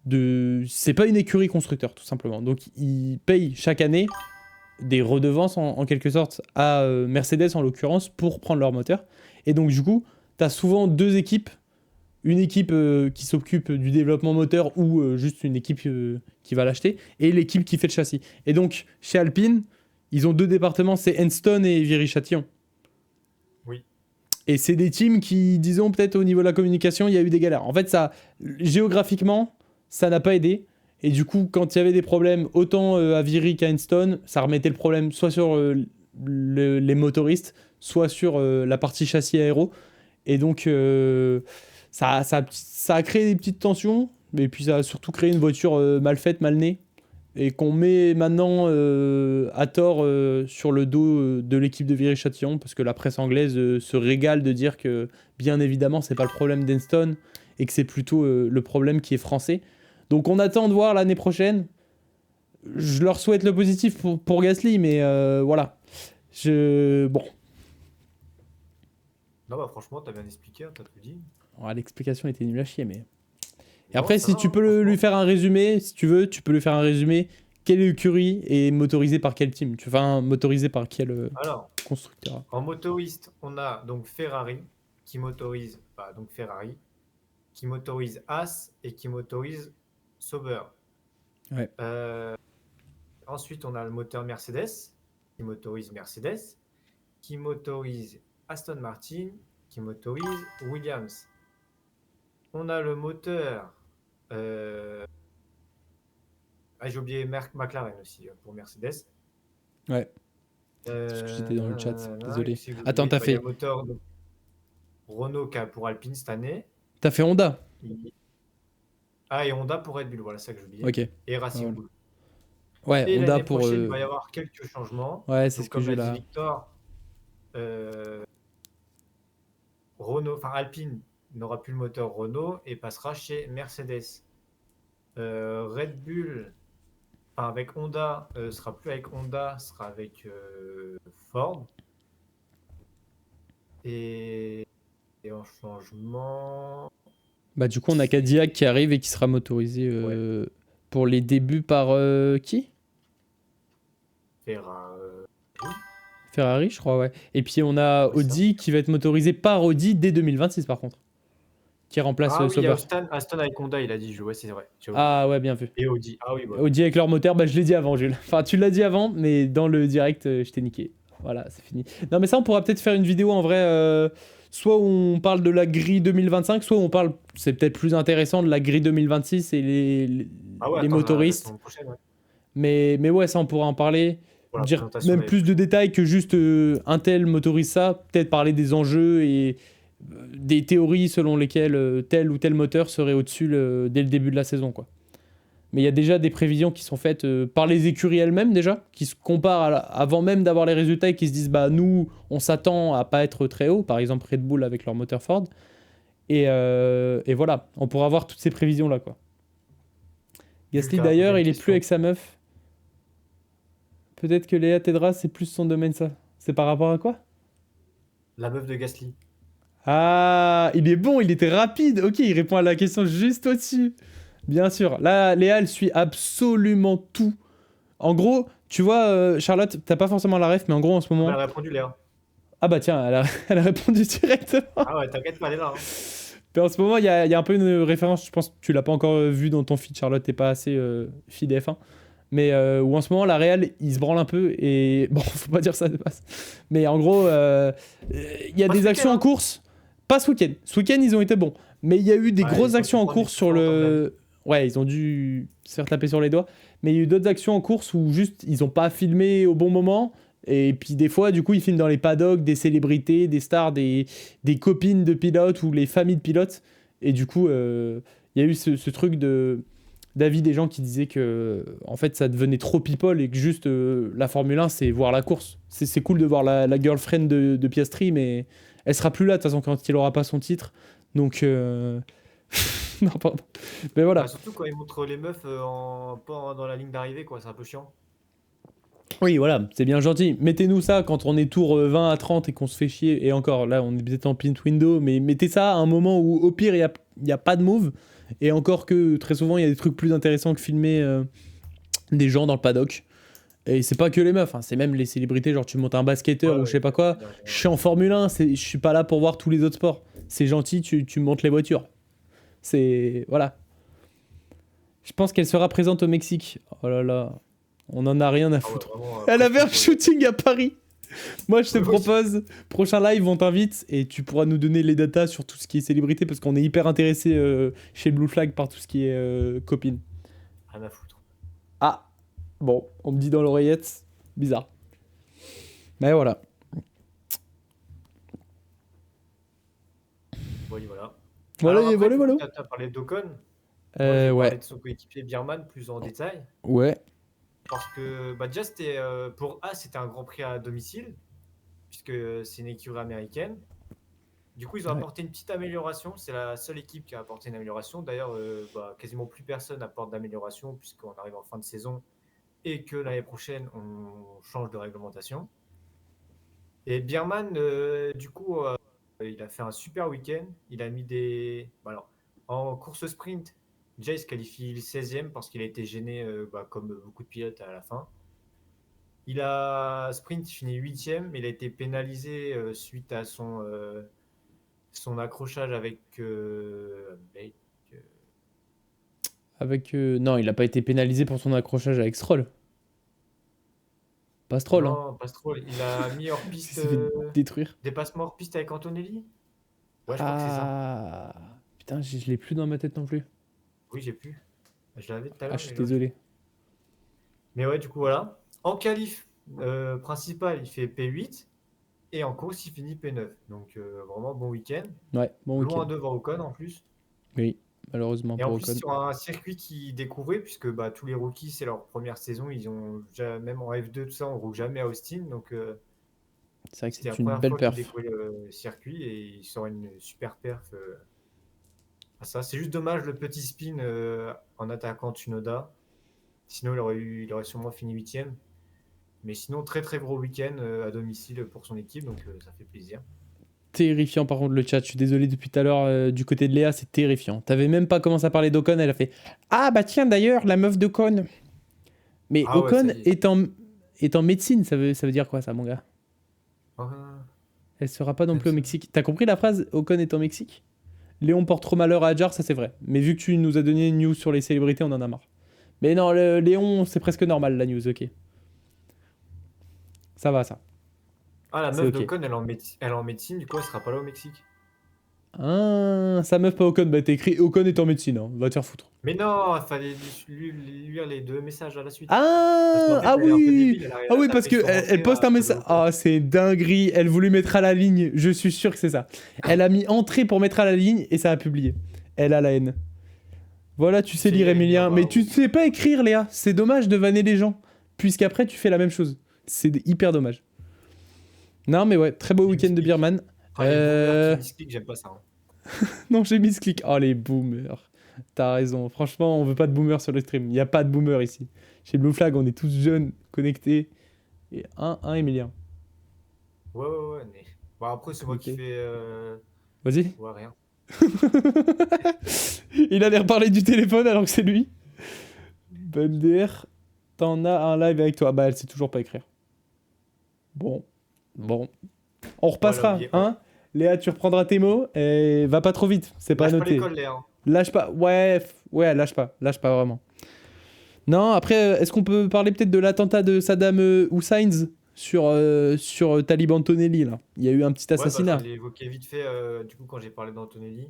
Speaker 1: de. C'est pas une écurie constructeur, tout simplement. Donc, ils payent chaque année des redevances en quelque sorte à Mercedes en l'occurrence pour prendre leur moteur. Et donc, du coup, tu as souvent deux équipes. Une équipe qui s'occupe du développement moteur ou juste une équipe qui va l'acheter, et l'équipe qui fait le châssis. Et donc, chez Alpine, ils ont deux départements, c'est Enstone et Viry-Châtillon.
Speaker 2: oui.
Speaker 1: Et c'est des teams qui, disons, peut-être au niveau de la communication, il y a eu des galères. En fait, ça, géographiquement, ça n'a pas aidé. Et du coup, quand il y avait des problèmes, autant à Viry qu'à Enstone, ça remettait le problème soit sur les motoristes, soit sur la partie châssis aéro. Et donc, ça a créé des petites tensions, mais puis ça a surtout créé une voiture mal faite, mal née, et qu'on met maintenant à tort sur le dos de l'équipe de Viry-Châtillon, parce que la presse anglaise se régale de dire que, bien évidemment, c'est pas le problème d'Enston, et que c'est plutôt le problème qui est français. Donc on attend de voir l'année prochaine. Je leur souhaite le positif pour Gasly, mais voilà. Bon,
Speaker 2: Non, bah franchement, t'as bien expliqué, hein, t'as tout dit.
Speaker 1: ouais, l'explication était nulle à chier, mais... Et
Speaker 2: Non,
Speaker 1: après,
Speaker 2: ça
Speaker 1: si
Speaker 2: va,
Speaker 1: tu
Speaker 2: hein,
Speaker 1: peux lui
Speaker 2: franchement.
Speaker 1: faire un résumé, si tu veux, tu peux lui faire un résumé. Quelle écurie est motorisée par quel team? Enfin, motorisée par quel
Speaker 2: Alors,
Speaker 1: constructeur?
Speaker 2: en motoriste, on a donc Ferrari qui motorise, bah, donc Ferrari, qui motorise As et qui motorise Sauber.
Speaker 1: Ouais.
Speaker 2: Ensuite, on a le moteur Mercedes qui motorise Mercedes, qui motorise Aston Martin, qui motorise Williams. On a le moteur. J'ai oublié McLaren aussi pour Mercedes.
Speaker 1: Ouais, parce que j'étais dans le chat, désolé.
Speaker 2: Qu'est-ce que j'ai
Speaker 1: Attends,
Speaker 2: oublié?
Speaker 1: t'as
Speaker 2: Bah, il y a
Speaker 1: fait...
Speaker 2: le moteur de Renault qui a pour Alpine cette année.
Speaker 1: T'as fait Honda?
Speaker 2: Il- Ah, et Honda pour Red Bull, voilà, c'est ça que j'oubliais.
Speaker 1: Ok.
Speaker 2: Et Racing
Speaker 1: Voilà.
Speaker 2: Bull.
Speaker 1: Ouais,
Speaker 2: Et
Speaker 1: Honda
Speaker 2: l'année
Speaker 1: pour...
Speaker 2: prochaine, il va y avoir quelques changements.
Speaker 1: Ouais, c'est ce
Speaker 2: Donc,
Speaker 1: que
Speaker 2: comme
Speaker 1: j'ai
Speaker 2: l'a dit
Speaker 1: là.
Speaker 2: Victor, euh, Renault, enfin Alpine n'aura plus le moteur Renault et passera chez Mercedes. Red Bull, enfin avec Honda, sera plus avec Honda, sera avec Ford. Et en changement,
Speaker 1: Bah du coup, on a Cadillac qui arrive et qui sera motorisé
Speaker 2: ouais,
Speaker 1: pour les débuts par qui?
Speaker 2: Ferrari,
Speaker 1: Ferrari, je crois, ouais. Et puis on a
Speaker 2: ouais, ça.
Speaker 1: Audi qui va être motorisé par Audi dès 2026 par contre. Qui remplace
Speaker 2: Ah oui, il y a
Speaker 1: Sauber.
Speaker 2: Aston avec Honda, il a dit, ouais, c'est vrai, j'ai oublié.
Speaker 1: Ah ouais, bien vu.
Speaker 2: Et Audi, ah oui, bah oui.
Speaker 1: Audi avec leur moteur, bah je l'ai dit avant, Jules. Enfin, tu l'as dit avant, mais dans le direct, je t'ai niqué. Voilà, c'est fini. Non, mais ça, on pourra peut-être faire une vidéo en vrai. Soit où on parle de la grille 2025, soit où on parle, c'est peut-être plus intéressant, de la grille 2026 et
Speaker 2: Ah ouais,
Speaker 1: les
Speaker 2: attends, la
Speaker 1: motoristes.
Speaker 2: semaine prochaine, ouais,
Speaker 1: Mais ouais, ça, on pourra en parler.
Speaker 2: pour la
Speaker 1: Dire
Speaker 2: présentation
Speaker 1: même
Speaker 2: l'année
Speaker 1: plus de
Speaker 2: prochaine.
Speaker 1: détails que juste un tel motorise ça. Peut-être parler des enjeux et des théories selon lesquelles tel ou tel moteur serait au-dessus dès le début de la saison, quoi. Mais il y a déjà des prévisions qui sont faites par les écuries elles-mêmes déjà, qui se comparent avant même d'avoir les résultats et qui se disent bah nous on s'attend à pas être très haut, par exemple Red Bull avec leur moteur Ford. Et voilà, on pourra voir toutes ces prévisions là quoi. Gasly
Speaker 2: Lucas, il y a
Speaker 1: d'ailleurs
Speaker 2: une
Speaker 1: il est
Speaker 2: question.
Speaker 1: plus avec sa meuf. Peut-être que Léa t'aidera, c'est plus son domaine ça. C'est par rapport à quoi?
Speaker 2: La meuf de Gasly.
Speaker 1: Ah, il est bon, il était rapide. Ok, il répond à la question juste au-dessus. Bien sûr. Là, Léa, elle suit absolument tout. En gros, tu vois, Charlotte, t'as pas forcément la ref, mais en gros, en ce
Speaker 2: Ah bah, elle
Speaker 1: moment.
Speaker 2: a répondu, Léa.
Speaker 1: Ah bah tiens, elle a répondu directement.
Speaker 2: Ah ouais, t'inquiète pas, elle est là. Hein.
Speaker 1: Mais en ce moment, il y a un peu une référence, je pense que tu l'as pas encore vue dans ton feed, Charlotte, t'es pas assez feed F1. Mais où en ce moment, la Real, il se branle un peu et. Bon, faut pas dire ça de base. Mais en gros, il y a
Speaker 2: Pas
Speaker 1: des
Speaker 2: ce
Speaker 1: actions
Speaker 2: week-end,
Speaker 1: en
Speaker 2: hein.
Speaker 1: course. Pas ce week-end. Ce week-end, ils ont été bons. Mais il y a eu des
Speaker 2: Ouais,
Speaker 1: grosses
Speaker 2: ils ont dû
Speaker 1: actions en
Speaker 2: prendre du
Speaker 1: course sur
Speaker 2: souffle en temps de la vie.
Speaker 1: le. Ouais, ils ont dû se faire taper sur les doigts. Mais il y a eu d'autres actions en course où juste ils ont pas filmé au bon moment. Et puis des fois, du coup, ils filment dans les paddocks des célébrités, des stars, des copines de pilotes ou les familles de pilotes. Et du coup, il y a eu ce truc d'avis des gens qui disaient que en fait ça devenait trop people et que juste la Formule 1 c'est voir la course. C'est cool de voir la girlfriend de Piastri, mais elle sera plus là de toute façon quand il aura pas son titre. Donc non, pardon. Mais
Speaker 2: Bah,
Speaker 1: voilà.
Speaker 2: surtout quand ils montrent les meufs pas dans la ligne d'arrivée, quoi. C'est un peu chiant.
Speaker 1: Oui, voilà, c'est bien gentil. Mettez-nous ça quand on est tour 20 à 30 et qu'on se fait chier. Et encore, là, on est peut-être en pint window, mais mettez ça à un moment où, au pire, il y a pas de move. Et encore que très souvent, il y a des trucs plus intéressants que filmer des gens dans le paddock. Et c'est pas que les meufs, hein, c'est même les célébrités. Genre, tu montes un basketteur
Speaker 2: Ouais,
Speaker 1: ou je
Speaker 2: ouais,
Speaker 1: sais pas quoi.
Speaker 2: bien,
Speaker 1: Je suis en Formule 1, je suis pas là pour voir tous les autres sports. C'est gentil, tu montes les voitures. C'est. Voilà. Je pense qu'elle sera présente au Mexique. Oh là là, on en a rien à
Speaker 2: Ah ouais,
Speaker 1: foutre.
Speaker 2: vraiment,
Speaker 1: Elle avait un
Speaker 2: prestige,
Speaker 1: shooting à Paris. Moi, je te
Speaker 2: Oui, oui.
Speaker 1: propose, prochain live, on t'invite et tu pourras nous donner les datas sur tout ce qui est célébrité parce qu'on est hyper intéressé chez Blue Flag par tout ce qui est copine.
Speaker 2: Rien à foutre.
Speaker 1: Ah, bon, on me dit dans l'oreillette, bizarre. Mais voilà.
Speaker 2: Oui, voilà. Alors
Speaker 1: Voilà,
Speaker 2: après,
Speaker 1: voilà,
Speaker 2: du coup,
Speaker 1: voilà.
Speaker 2: tu as parlé d'Ocon. Moi, je vais parler
Speaker 1: Ouais,
Speaker 2: de son coéquipier Bierman plus en détail.
Speaker 1: ouais,
Speaker 2: Parce que bah, déjà, pour A, c'était un Grand Prix à domicile, puisque c'est une écurie américaine. Du coup, ils ont
Speaker 1: ouais.
Speaker 2: apporté une petite amélioration. C'est la seule équipe qui a apporté une amélioration. D'ailleurs, bah, quasiment plus personne apporte d'amélioration, puisqu'on arrive en fin de saison et que l'année prochaine, on change de réglementation. Et Bierman, du coup, il a fait un super week-end. Il a mis des. Bah, alors, en course sprint, déjà, il se qualifie 16e parce qu'il a été gêné, bah, comme beaucoup de pilotes à la fin. Il a sprint, il finit 8e, mais il a été pénalisé suite à son accrochage avec, euh,
Speaker 1: Avec. Non, il a pas été pénalisé pour son accrochage avec Stroll. Pas Stroll, hein.
Speaker 2: non, pas trop. Il a mis hors
Speaker 1: Il
Speaker 2: piste,
Speaker 1: s'est fait détruire.
Speaker 2: dépassement hors piste avec Antonelli. Ouais, je crois que c'est ça.
Speaker 1: Ah. Putain, je l'ai plus dans ma tête non plus.
Speaker 2: Oui, j'ai pu. Je l'avais tout à
Speaker 1: Ah,
Speaker 2: l'heure,
Speaker 1: je suis
Speaker 2: mais là, j'ai
Speaker 1: désolé.
Speaker 2: plus. Mais ouais, du coup, voilà. En qualif principal, il fait P8 et en course, il finit P9. Donc, vraiment bon week-end.
Speaker 1: Ouais, bon week-end.
Speaker 2: Loin devant Ocon en plus.
Speaker 1: Oui, malheureusement
Speaker 2: Et en
Speaker 1: pour
Speaker 2: plus,
Speaker 1: Ocon.
Speaker 2: sur un circuit qui découvrait, puisque bah, tous les rookies, c'est leur première saison, ils ont même en F2, tout ça, on ne roule jamais à Austin. Donc,
Speaker 1: C'est vrai que
Speaker 2: c'était la
Speaker 1: c'est une
Speaker 2: première
Speaker 1: belle
Speaker 2: fois qu'ils
Speaker 1: perf.
Speaker 2: découvraient le circuit et ils sortent une super perf à ça. C'est juste dommage le petit spin en attaquant Tsunoda. Sinon, il aurait sûrement fini 8e. Mais sinon, très très gros week-end à domicile pour son équipe, donc ça fait plaisir.
Speaker 1: Terrifiant par contre le chat. Je suis désolé depuis tout à l'heure du côté de Léa, c'est terrifiant. T'avais même pas commencé à parler d'Ocon, elle a fait ah bah tiens d'ailleurs la meuf d'Ocon. Mais
Speaker 2: Ah ouais, ça
Speaker 1: Ocon
Speaker 2: y est.
Speaker 1: est en médecine, ça veut dire quoi ça mon gars?
Speaker 2: Ah,
Speaker 1: Elle sera pas non
Speaker 2: même
Speaker 1: plus au
Speaker 2: ça.
Speaker 1: Mexique. T'as compris la phrase Ocon est en Mexique? Léon porte trop malheur à Adjar, ça c'est vrai. Mais vu que tu nous as donné une news sur les célébrités, on en a marre. Mais non, Léon, c'est presque normal la news, ok. Ça va ça,
Speaker 2: Ah, la
Speaker 1: c'est
Speaker 2: meuf
Speaker 1: ok.
Speaker 2: d'Ocon, elle est en médecine, du coup, elle sera pas là au Mexique.
Speaker 1: Ah, sa meuf pas Ocon, bah t'as écrit Ocon est en médecine, hein. Va te faire foutre.
Speaker 2: Mais non, il fallait lire les deux messages à la suite. Parce qu'en
Speaker 1: Ah,
Speaker 2: fait,
Speaker 1: ah
Speaker 2: elle est un peu
Speaker 1: oui,
Speaker 2: débile, elle arrive
Speaker 1: ah
Speaker 2: à
Speaker 1: oui, parce
Speaker 2: taper
Speaker 1: que
Speaker 2: sur
Speaker 1: elle
Speaker 2: entrée
Speaker 1: poste un
Speaker 2: pour le
Speaker 1: message.
Speaker 2: Ocon.
Speaker 1: Ah, c'est dinguerie. Elle voulait mettre à la ligne. Je suis sûr que c'est ça. Elle a mis entrée pour mettre à la ligne et ça a publié. Elle a la haine. Voilà, tu sais
Speaker 2: C'est
Speaker 1: lire
Speaker 2: Emilien
Speaker 1: Emilien, mais tu
Speaker 2: Barraud.
Speaker 1: ne sais pas écrire, Léa. C'est dommage de vanner les gens, puisqu'après tu fais la même chose. C'est hyper dommage. Non, mais ouais, très beau
Speaker 2: J'ai
Speaker 1: week-end de
Speaker 2: misclick.
Speaker 1: Birman.
Speaker 2: Ah, les boomers qui misclick, j'aime pas ça. Hein.
Speaker 1: Non, j'ai mis ce clic. Oh, les boomers. T'as raison. Franchement, on veut pas de boomers sur le stream. Il n'y a pas de boomers ici. Chez Blue Flag, on est tous jeunes, connectés. Et un Emilien.
Speaker 2: Ouais, ouais, ouais. Mais... Bon, après, c'est moi qui
Speaker 1: Connecté.
Speaker 2: fais.
Speaker 1: Vas-y.
Speaker 2: Ouais, rien.
Speaker 1: Il a l'air parler du téléphone alors que c'est lui. BMDR, t'en as un live avec toi. Bah, elle sait toujours pas écrire. Bon. On repassera, hein. Léa, tu reprendras tes mots et va pas trop vite. C'est pas noté.
Speaker 2: Lâche pas l'école, Léa.
Speaker 1: Lâche pas. Ouais, lâche pas vraiment. Non, après, est-ce qu'on peut parler peut-être de l'attentat de Saddam Hussein sur Talib Antonelli là. Il y a eu un petit assassinat.
Speaker 2: Je l'ai évoqué vite fait du coup quand j'ai parlé d'Antonelli.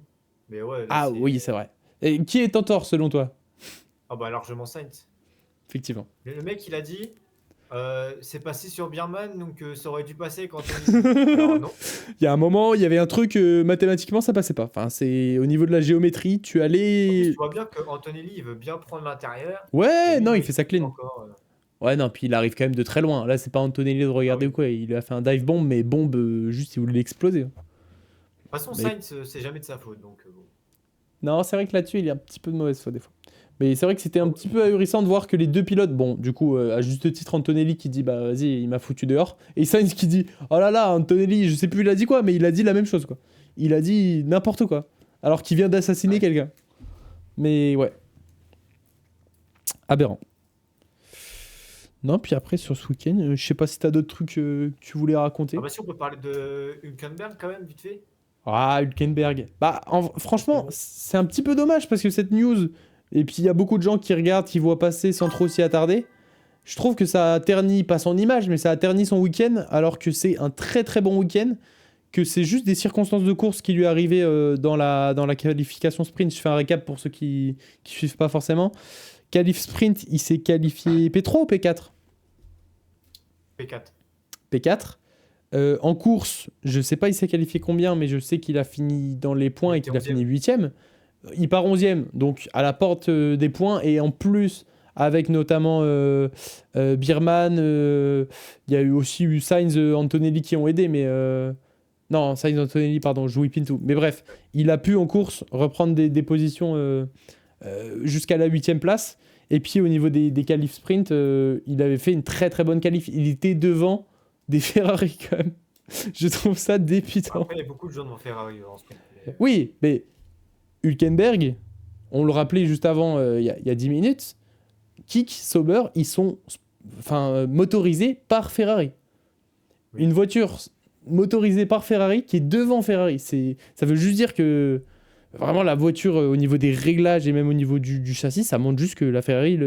Speaker 2: Mais ouais.
Speaker 1: Là, oui, c'est vrai. Et qui est en tort selon toi?
Speaker 2: Ah bah largement Sainz.
Speaker 1: Effectivement.
Speaker 2: Le mec il a dit c'est passé sur Birman donc ça aurait dû passer quand Alors non.
Speaker 1: Il y a un moment, il y avait un truc mathématiquement ça passait pas. Enfin, c'est au niveau de la géométrie, tu allais.
Speaker 2: En plus, tu vois bien que Antonelli il veut bien prendre l'intérieur.
Speaker 1: Ouais, non, il fait ça clean.
Speaker 2: Encore,
Speaker 1: Ouais, non, puis il arrive quand même de très loin. Là, c'est pas Antonelli de regarder ou quoi. Il a fait un dive bomb, mais bombe, juste il voulait l'exploser.
Speaker 2: De toute façon, Sainz, c'est jamais de sa faute. Donc, bon.
Speaker 1: Non, c'est vrai que là-dessus, il y a un petit peu de mauvaise foi des fois. Mais c'est vrai que c'était un petit peu ahurissant de voir que les deux pilotes, bon, du coup, à juste titre, Antonelli qui dit, bah vas-y, il m'a foutu dehors. Et Sainz qui dit, oh là là, Antonelli, je sais plus il a dit quoi, mais il a dit la même chose, quoi. Il a dit n'importe quoi. Alors qu'il vient d'assassiner quelqu'un. Mais ouais. Aberrant. Non, puis après, sur ce week-end, je sais pas si t'as d'autres trucs que tu voulais raconter.
Speaker 2: Ah bah si, on peut parler de Hülkenberg quand même, vite fait.
Speaker 1: Ah, Hülkenberg. Bah, franchement, c'est un petit peu dommage parce que cette news, et puis il y a beaucoup de gens qui regardent, qui voient passer sans trop s'y attarder. Je trouve que ça a terni, pas son image, mais ça a terni son week-end, alors que c'est un très très bon week-end, que c'est juste des circonstances de course qui lui arrivaient dans la qualification sprint. Je fais un récap pour ceux qui suivent pas forcément. Qualif sprint, il s'est qualifié P3 ou P4 ?
Speaker 2: P4.
Speaker 1: P4. En course, je sais pas il s'est qualifié combien, mais je sais qu'il a fini dans les points et qu'il a fini 8ème. Il part 11ème, donc à la porte des points, et en plus, avec notamment Birman, il y a eu aussi Sainz, Antonelli qui ont aidé, mais... Non, Sainz, Antonelli, pardon, Joey Pinto. Mais bref, il a pu en course reprendre des positions jusqu'à la 8ème place. Et puis au niveau des qualifs sprint, il avait fait une très très bonne qualif. Il était devant des Ferrari quand même. Je trouve ça dépitant.
Speaker 2: Après, il y a beaucoup de gens devant Ferrari en sprint.
Speaker 1: Oui, mais Hülkenberg, on le rappelait juste avant, il y a 10 minutes, Kik, Sauber, ils sont motorisés par Ferrari. Oui. Une voiture motorisée par Ferrari qui est devant Ferrari. Ça veut juste dire que vraiment la voiture au niveau des réglages et même au niveau du châssis, ça montre juste que la Ferrari...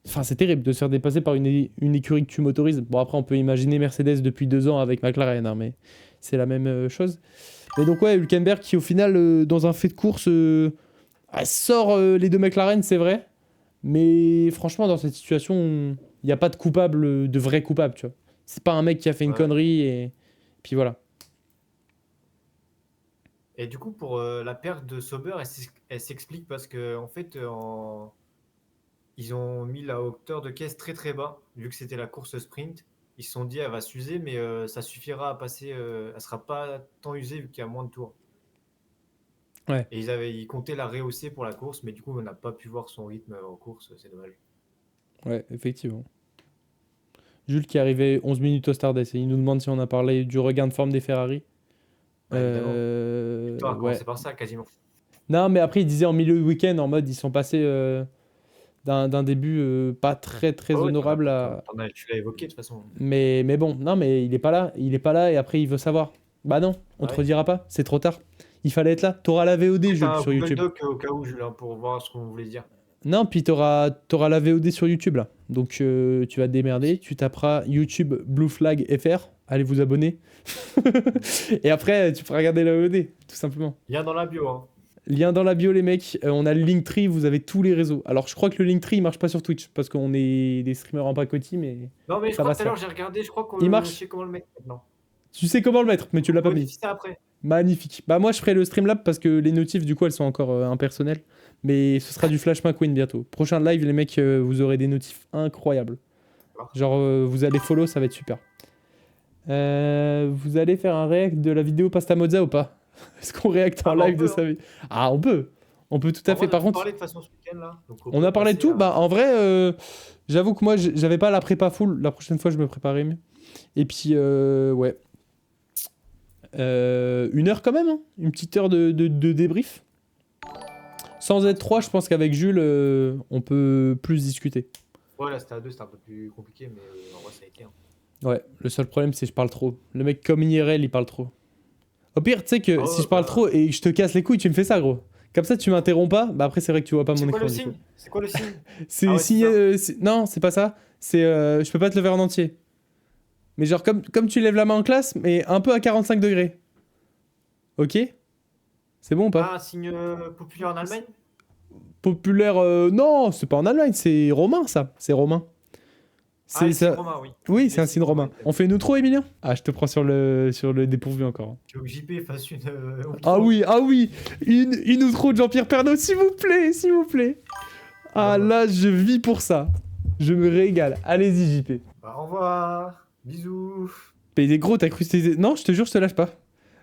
Speaker 1: Enfin, c'est terrible de se faire dépasser par une écurie que tu motorises. Bon, après, on peut imaginer Mercedes depuis 2 ans avec McLaren, hein, mais c'est la même chose. Mais donc, ouais, Hülkenberg qui, au final, dans un fait de course, sort les 2 McLaren, c'est vrai. Mais franchement, dans cette situation, il n'y a pas de coupable, de vrai coupable, tu vois. C'est pas un mec qui a fait une connerie et puis voilà.
Speaker 2: Et du coup, pour la perte de Sauber, elle s'explique parce que en fait, ils ont mis la hauteur de caisse très très bas, vu que c'était la course sprint. Ils se sont dit, elle va s'user, mais ça suffira à passer. Elle sera pas tant usée vu qu'il y a moins de tours.
Speaker 1: Ouais.
Speaker 2: Et ils comptaient la rehausser pour la course, mais du coup, on n'a pas pu voir son rythme en course. C'est dommage.
Speaker 1: Ouais, effectivement. Jules qui est arrivé 11 minutes au Stardust et il nous demande si on a parlé du regain de forme des Ferrari.
Speaker 2: Ouais. C'est par ça quasiment.
Speaker 1: Non, mais après il disait en milieu de week-end en mode ils sont passés d'un début pas très très honorable à.
Speaker 2: Tu l'as évoqué de toute façon.
Speaker 1: Mais bon, non, mais il est pas là et après il veut savoir. Bah non, on te redira pas, c'est trop tard. Il fallait être là. T'auras la VOD Jules sur YouTube.
Speaker 2: Doc au cas où Jules pour voir ce qu'on voulait dire.
Speaker 1: Non, puis t'auras la VOD sur YouTube là. Donc tu vas te démerder, tu taperas YouTube Blue Flag FR, allez vous abonner. Et après tu pourras regarder la VOD, tout simplement.
Speaker 2: Lien dans la bio. Hein.
Speaker 1: Lien dans la bio les mecs, on a le Linktree, vous avez tous les réseaux. Alors je crois que le Linktree il marche pas sur Twitch parce qu'on est des streamers en pacotille, mais...
Speaker 2: Non mais je crois que tout à l'heure j'ai regardé, je crois qu'on
Speaker 1: sait
Speaker 2: comment le mettre maintenant.
Speaker 1: Tu sais comment le mettre, mais tu l'as pas mis.
Speaker 2: Après.
Speaker 1: Magnifique. Bah moi je ferai le Streamlab parce que les notifs du coup elles sont encore impersonnelles. Mais ce sera du Flash McQueen bientôt. Prochain live les mecs, vous aurez des notifs incroyables. Genre vous allez follow, ça va être super. Vous allez faire un react de la vidéo Pasta Mozza ou pas? Est-ce qu'on réacte en live de sa vie? Ah on peut tout à fait. Par contre,
Speaker 2: parlé de façon ce week-end, là, donc
Speaker 1: on a parlé de tout. Bah en vrai, j'avoue que moi j'avais pas la prépa full. La prochaine fois je me préparais mieux. Et puis ouais. 1 heure quand même, hein. Une petite heure de débrief. Sans être 3, je pense qu'avec Jules, on peut plus discuter.
Speaker 2: Ouais, là, c'était à 2, c'était un peu plus compliqué, mais en vrai, ça a été. Hein.
Speaker 1: Ouais, le seul problème, c'est que je parle trop. Le mec, comme IRL, il parle trop. Au pire, tu sais que si je parle trop et que je te casse les couilles, tu me fais ça, gros. Comme ça, tu m'interromps pas. Bah après, c'est vrai que tu vois pas mon écran.
Speaker 2: C'est quoi le signe?
Speaker 1: C'est
Speaker 2: Ah ouais,
Speaker 1: signé. Non, c'est pas ça. C'est. Je peux pas te le faire en entier. Mais genre, comme tu lèves la main en classe, mais un peu à 45 degrés. Ok? C'est bon ou pas?
Speaker 2: Ah, un signe populaire en Allemagne?
Speaker 1: Populaire. Non, c'est pas en Allemagne, c'est romain, ça. C'est romain.
Speaker 2: Ah, le signe
Speaker 1: ça.
Speaker 2: romain, oui.
Speaker 1: Oui, c'est un signe romain. On fait une outro, Emilien? Ah, je te prends sur le dépourvu encore.
Speaker 2: Tu veux que JP fasse une.
Speaker 1: Ah oui, une outro de Jean-Pierre Pernaut, s'il vous plaît, s'il vous plaît. Ah là, je vis pour ça. Je me régale. Allez-y, JP.
Speaker 2: Bah, au revoir. Bisous.
Speaker 1: Mais des gros, t'as cru que c'était... Non, je te jure, je te lâche pas.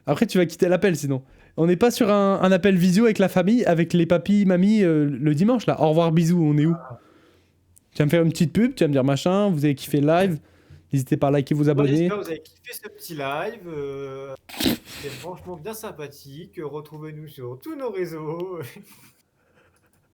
Speaker 1: Après, tu vas quitter l'appel, sinon. On n'est pas sur un appel visio avec la famille, avec les papis, mamies, le dimanche, là. Au revoir, bisous, on est où? Tu vas me faire une petite pub, tu vas me dire machin, vous avez kiffé le live. N'hésitez pas à liker, vous abonner.
Speaker 2: J'espère que vous avez kiffé ce petit live. C'était franchement bien sympathique. Retrouvez-nous sur tous nos réseaux.